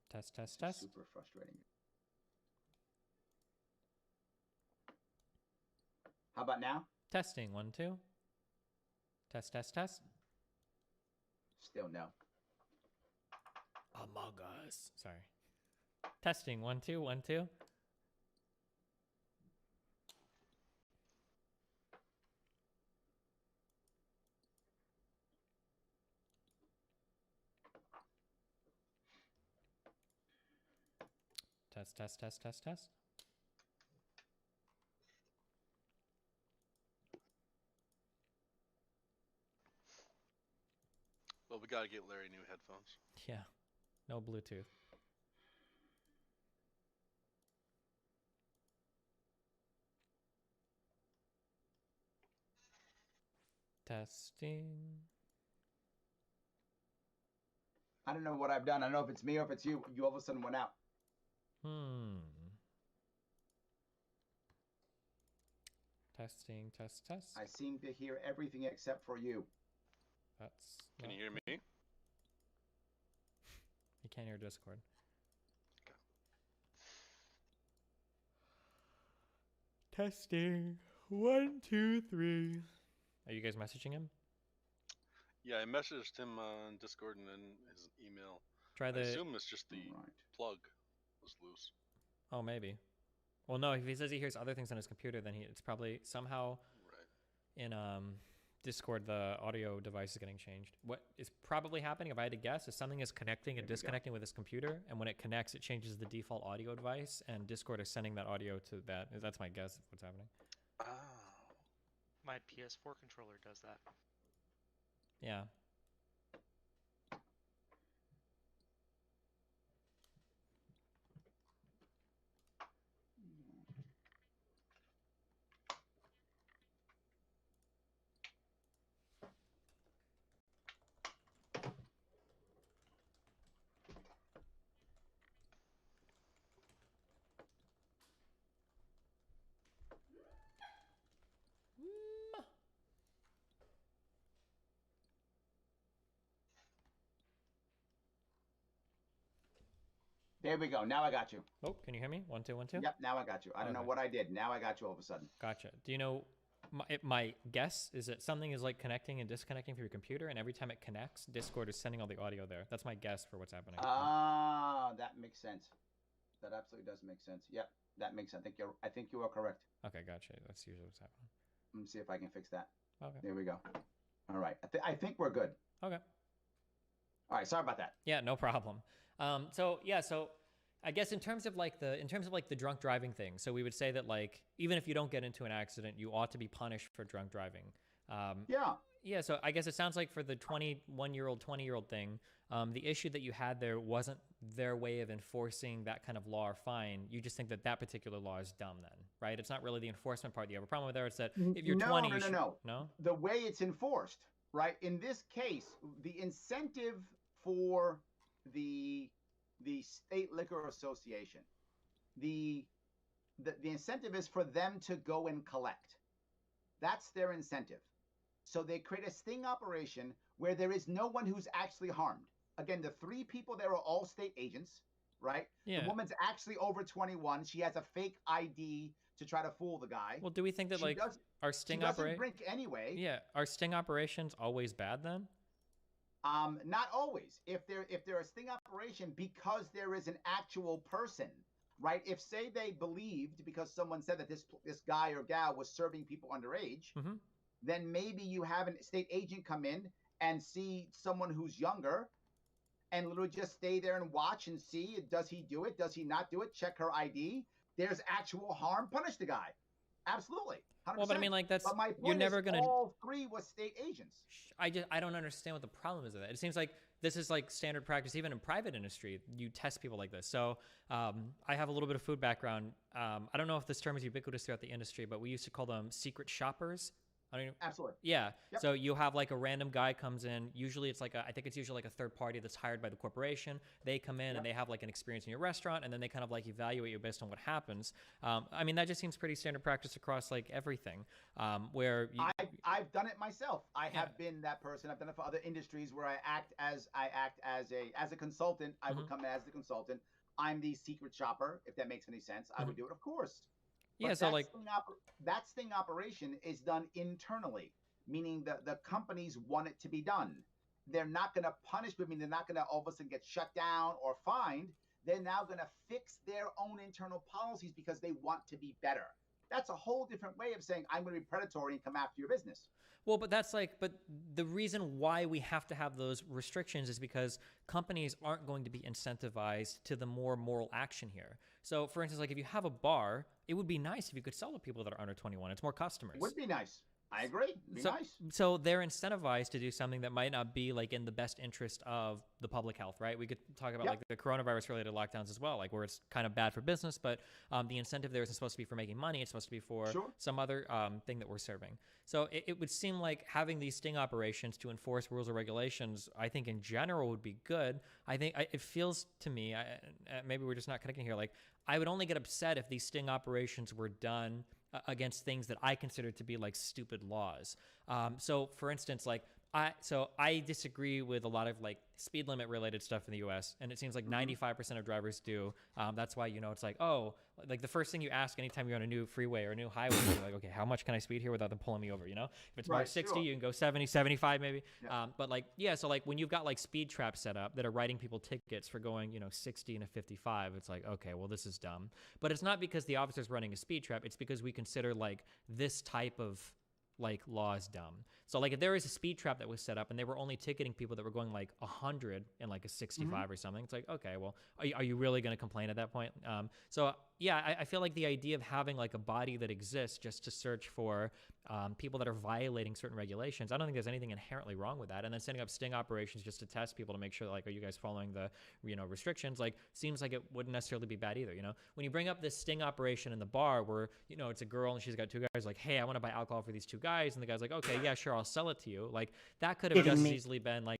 Test. Super frustrating. How about now? Testing 1 2. Test. Still no. Among Us. Sorry. Testing 1 2 1 2. Test. Well, we gotta get Larry new headphones. Yeah. No Bluetooth. Testing. I don't know what I've done. I don't know if it's me or if it's you. You all of a sudden went out. Testing. I seem to hear everything except for you. Can you hear me? You can't hear Discord. Okay. Testing 1 2 3. Are you guys messaging him? Yeah, I messaged him on Discord and then his email. I assume it's just the plug was loose. Oh, maybe. Well, no, if he says he hears other things on his computer, then it's probably somehow in Discord the audio device is getting changed. What is probably happening, if I had to guess, is something is connecting and disconnecting with his computer, and when it connects, it changes the default audio device, and Discord is sending that audio to that. That's my guess of what's happening. Oh. My PS4 controller does that. Yeah. There we go. Now I got you. Oh, can you hear me? 1 2 1 2. Yep, now I got you. I don't know Okay. what I did. Now I got you all of a sudden. Gotcha. Do you know? My guess is that something is like connecting and disconnecting from your computer, and every time it connects, Discord is sending all the audio there. That's my guess for what's happening. Ah, that makes sense. That absolutely does make sense. Yep, that makes sense. I think you are correct. Okay, gotcha. That's usually what's happening. Let me see if I can fix that. Okay. There we go. All right. I think we're good. Okay. All right. Sorry about that. Yeah, no problem. So I guess in terms of like the drunk driving thing, so we would say that like even if you don't get into an accident, you ought to be punished for drunk driving. Yeah. Yeah, so I guess it sounds like for the 21-year-old, 20-year-old thing, the issue that you had there wasn't their way of enforcing that kind of law or fine. You just think that that particular law is dumb then, right? It's not really the enforcement part that you have a problem with there. It's that if you're 20, you should... No? The way it's enforced, right? In this case, the incentive for the State Liquor Association, the incentive is for them to go and collect. That's their incentive. So they create a sting operation where there is no one who's actually harmed. Again, the 3 people there are all state agents, right? Yeah. The woman's actually over 21. She has a fake ID to try to fool the guy. Well, do we think that our sting operation? She doesn't drink anyway. Yeah, are sting operations always bad then? Not always. If they're a sting operation because there is an actual person, right? If say they believed because someone said that this guy or gal was serving people underage, then maybe you have a state agent come in and see someone who's younger and literally just stay there and watch and see, does he do it? Does he not do it? Check her ID. There's actual harm. Punish the guy. Absolutely. 100%. Well, but I mean, like that's, but my point you're never going to... all 3 was state agents. I don't understand what the problem is with that. It seems like this is like standard practice, even in private industry, you test people like this. So I have a little bit of food background. I don't know if this term is ubiquitous throughout the industry, but we used to call them secret shoppers. Absolutely. Yeah. Yep. So you have like a random guy comes in. Usually it's like I think it's usually like a third party that's hired by the corporation. They come in and they have like an experience in your restaurant, and then they kind of like evaluate you based on what happens. I mean, that just seems pretty standard practice across like everything. Where I've done it myself. I have been that person. I've done it for other industries where I act as a consultant. I would come as the consultant. I'm the secret shopper, if that makes any sense. I would do it, of course. But yeah, so like that sting operation is done internally, meaning the companies want it to be done. They're not going to punish people. I mean, they're not going to all of a sudden get shut down or fined. They're now going to fix their own internal policies because they want to be better. That's a whole different way of saying I'm going to be predatory and come after your business. Well, but the reason why we have to have those restrictions is because companies aren't going to be incentivized to the more moral action here. So, for instance, like if you have a bar, it would be nice if you could sell to people that are under 21. It's more customers. It would be nice. I agree. Nice. So they're incentivized to do something that might not be like in the best interest of the public health, right? We could talk about like the coronavirus related lockdowns as well, like where it's kind of bad for business, but the incentive there isn't supposed to be for making money. It's supposed to be for some other thing that we're serving. So it would seem like having these sting operations to enforce rules or regulations, I think in general would be good. I think it feels to me, maybe we're just not connecting here. Like I would only get upset if these sting operations were done against things that I consider to be like stupid laws. So for instance, like I disagree with a lot of like speed limit related stuff in the US, and it seems like 95% of drivers do. That's why, it's like, oh, like the first thing you ask anytime you're on a new freeway or a new highway, you're like, okay, how much can I speed here without them pulling me over, If it's marked 60, you can go 70, 75 maybe. But like, so like when you've got like speed traps set up that are writing people tickets for going, 60 and a 55, it's like, okay, well, this is dumb. But it's not because the officer's running a speed trap. It's because we consider like this type of like law is dumb. So like if there is a speed trap that was set up and they were only ticketing people that were going like 100 in like a 65 or something, it's like, okay, well, are you really going to complain at that point? So yeah, I feel like the idea of having like a body that exists just to search for people that are violating certain regulations, I don't think there's anything inherently wrong with that. And then setting up sting operations just to test people to make sure that, like, are you guys following the, restrictions? Like, seems like it wouldn't necessarily be bad either. When you bring up this sting operation in the bar where, it's a girl and she's got 2 guys, like, hey, I want to buy alcohol for these 2 guys. And the guy's like, okay, yeah, sure, I'll sell it to you. Like, that could have just as easily been like,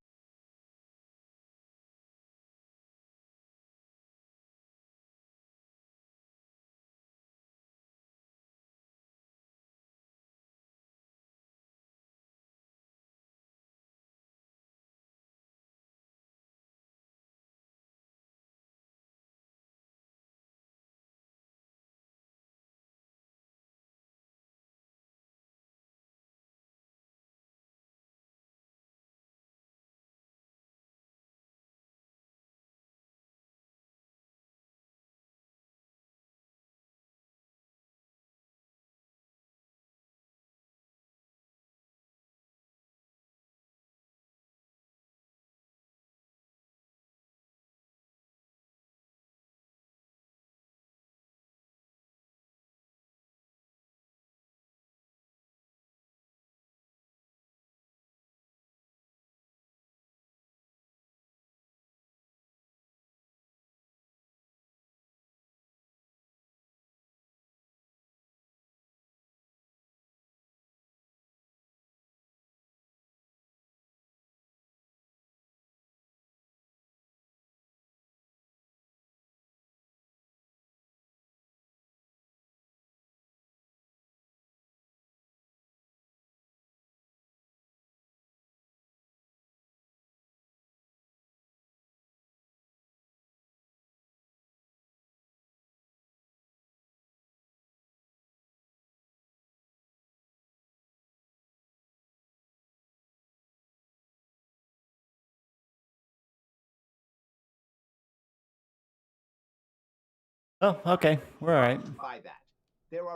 Oh, okay. We're all right. By that.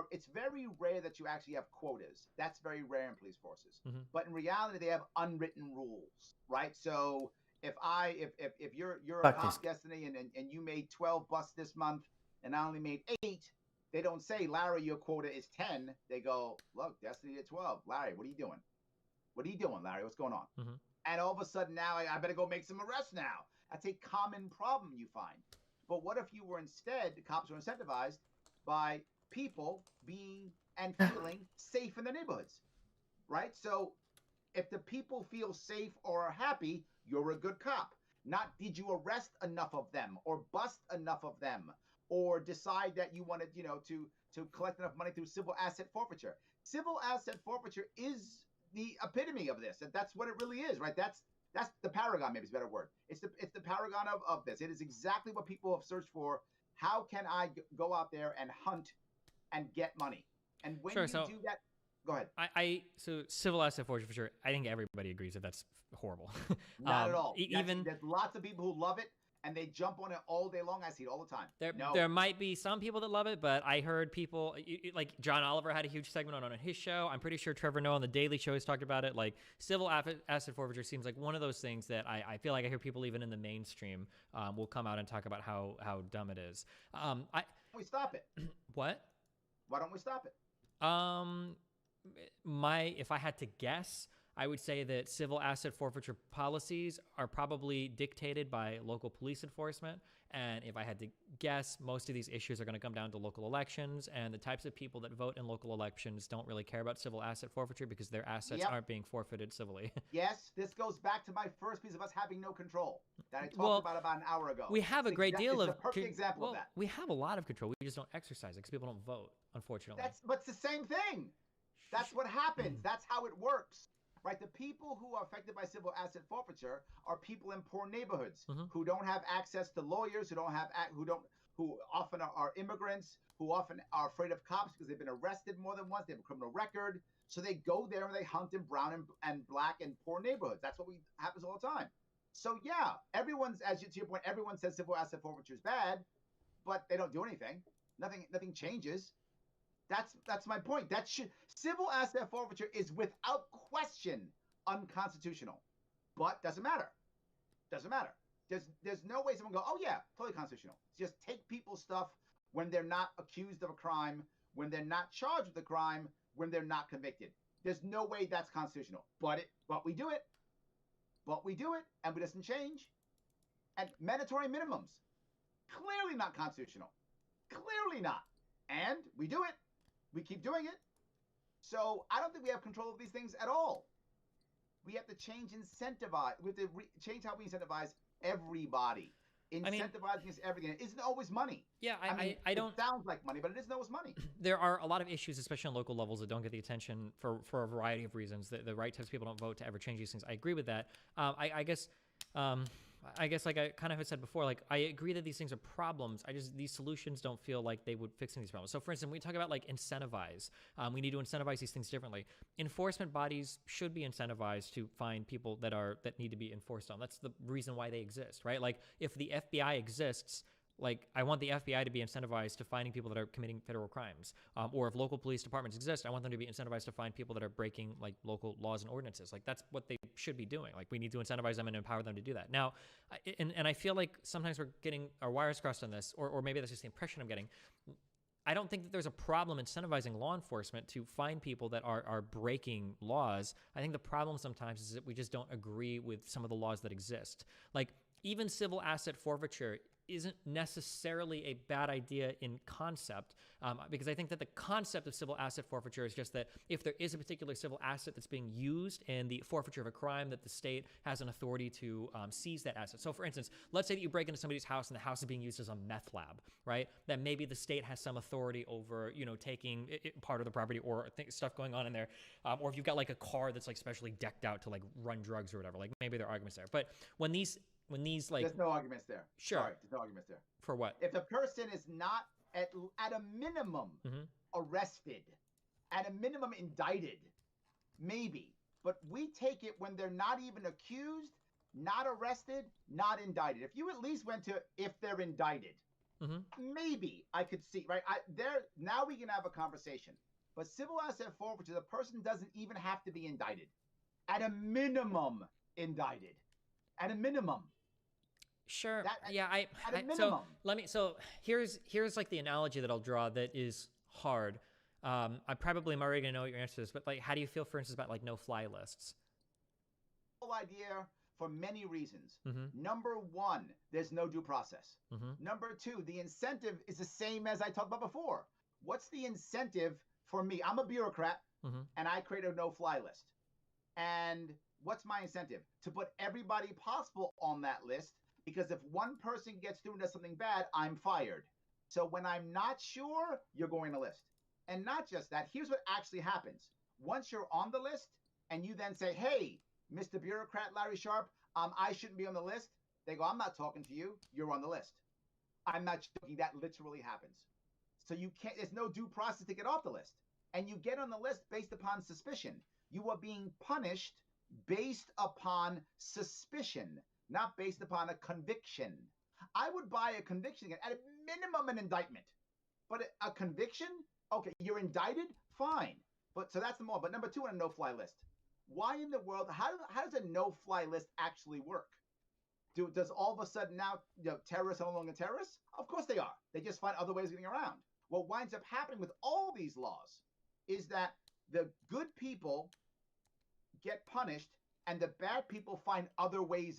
It's very rare that you actually have quotas. That's very rare in police forces. But in reality, they have unwritten rules, right? So if you're a cop, Destiny, and you made 12 busts this month and I only made 8, they don't say, Larry, your quota is 10. They go, look, Destiny did 12. Larry, what are you doing? What are you doing, Larry? What's going on? And all of a sudden now I better go make some arrests now. That's a common problem you find. But what if you were instead, the cops were incentivized by people being and feeling safe in their neighborhoods, right? So if the people feel safe or are happy, you're a good cop. Not did you arrest enough of them or bust enough of them or decide that you wanted, to collect enough money through civil asset forfeiture. Civil asset forfeiture is the epitome of this. And that's what it really is, right? That's the paragon, maybe it's a better word. It's the paragon of this. It is exactly what people have searched for. How can I go out there and hunt and get money? And when you do that, go ahead. So civil asset forfeiture, for sure, I think everybody agrees that that's horrible. Not at all. There's lots of people who love it and they jump on it all day long. I see it all the time. There might be some people that love it, but I heard people like John Oliver had a huge segment on his show. I'm pretty sure Trevor Noah on the Daily Show has talked about it. Like civil asset forfeiture seems like one of those things that I feel like I hear people even in the mainstream will come out and talk about how dumb it is. We stop it. What? Why don't we stop it? If I had to guess, I would say that civil asset forfeiture policies are probably dictated by local police enforcement. And if I had to guess, most of these issues are going to come down to local elections, and the types of people that vote in local elections don't really care about civil asset forfeiture because their assets aren't being forfeited civilly. Yes, this goes back to my first piece of us having no control that I talked about an hour ago. We have a great deal of... It's a perfect example of that. We have a lot of control. We just don't exercise it because people don't vote, unfortunately. But it's the same thing. That's what happens. That's how it works. Right, the people who are affected by civil asset forfeiture are people in poor neighborhoods who don't have access to lawyers, who often are immigrants, who often are afraid of cops because they've been arrested more than once. They have a criminal record, so they go there and they hunt in brown and black and poor neighborhoods. That's what happens all the time. So yeah, everyone's, to your point, everyone says civil asset forfeiture is bad, but they don't do anything. Nothing changes. That's my point. Civil asset forfeiture is without question unconstitutional, but doesn't matter. Doesn't matter. There's no way someone go, oh yeah, totally constitutional. Just take people's stuff when they're not accused of a crime, when they're not charged with a crime, when they're not convicted. There's no way that's constitutional. But we do it. But we do it, and it doesn't change. And mandatory minimums, clearly not constitutional. Clearly not. And we do it. We keep doing it. So I don't think we have control of these things at all. We have to change incentivize. We have to change how we incentivize everybody. Incentivizing everything. It isn't always money. Yeah, I don't. It sounds like money, but it isn't always money. There are a lot of issues, especially on local levels, that don't get the attention for a variety of reasons. The right types of people don't vote to ever change these things. I agree with that. I guess like I kind of had said before, like I agree that these things are problems. These solutions don't feel like they would fix these problems. So for instance, when we talk about like incentivize, we need to incentivize these things differently. Enforcement bodies should be incentivized to find people that need to be enforced on. That's the reason why they exist, right? Like if the FBI exists, like I want the FBI to be incentivized to finding people that are committing federal crimes. Or if local police departments exist, I want them to be incentivized to find people that are breaking like local laws and ordinances. Like that's what they should be doing. Like we need to incentivize them and empower them to do that. Now, and I feel like sometimes we're getting our wires crossed on this, or maybe that's just the impression I'm getting. I don't think that there's a problem incentivizing law enforcement to find people that are breaking laws. I think the problem sometimes is that we just don't agree with some of the laws that exist. Like even civil asset forfeiture isn't necessarily a bad idea in concept, because I think that the concept of civil asset forfeiture is just that if there is a particular civil asset that's being used in the forfeiture of a crime, that the state has an authority to seize that asset. So for instance, let's say that you break into somebody's house and the house is being used as a meth lab, right? That maybe the state has some authority over, taking part of the property or stuff going on in there. Or if you've got like a car that's like specially decked out to like run drugs or whatever, like maybe there are arguments there. But when these like, there's no arguments there. Sure. Sorry, there's no arguments there. For what? If the person is not at a minimum arrested, at a minimum indicted, maybe. But we take it when they're not even accused, not arrested, not indicted. If you at least went to if they're indicted, maybe I could see, right? Now we can have a conversation. But civil asset forfeiture, the person doesn't even have to be indicted. At a minimum, indicted. At a minimum. Sure. So here's like the analogy that I'll draw that is hard. I probably am already gonna know what your answer is, but like, how do you feel, for instance, about like no-fly lists? Whole idea for many reasons. Number one, there's no due process. Number two, the incentive is the same as I talked about before. What's the incentive for me? I'm a bureaucrat, and I create a no-fly list. And what's my incentive? To put everybody possible on that list. Because if one person gets through and does something bad, I'm fired. So when I'm not sure, you're going to list. And not just that, here's what actually happens. Once you're on the list and you then say, hey, Mr. Bureaucrat Larry Sharpe, I shouldn't be on the list. They go, I'm not talking to you. You're on the list. I'm not joking. That literally happens. So you can't, there's no due process to get off the list. And you get on the list based upon suspicion. You are being punished based upon suspicion, not based upon a conviction. I would buy a conviction at a minimum an indictment, but a conviction, okay, you're indicted, fine. But so that's the more. But number two on a no-fly list. Why in the world? How does a no-fly list actually work? Does all of a sudden now terrorists are no longer terrorists? Of course they are. They just find other ways of getting around. What winds up happening with all these laws is that the good people get punished and the bad people find other ways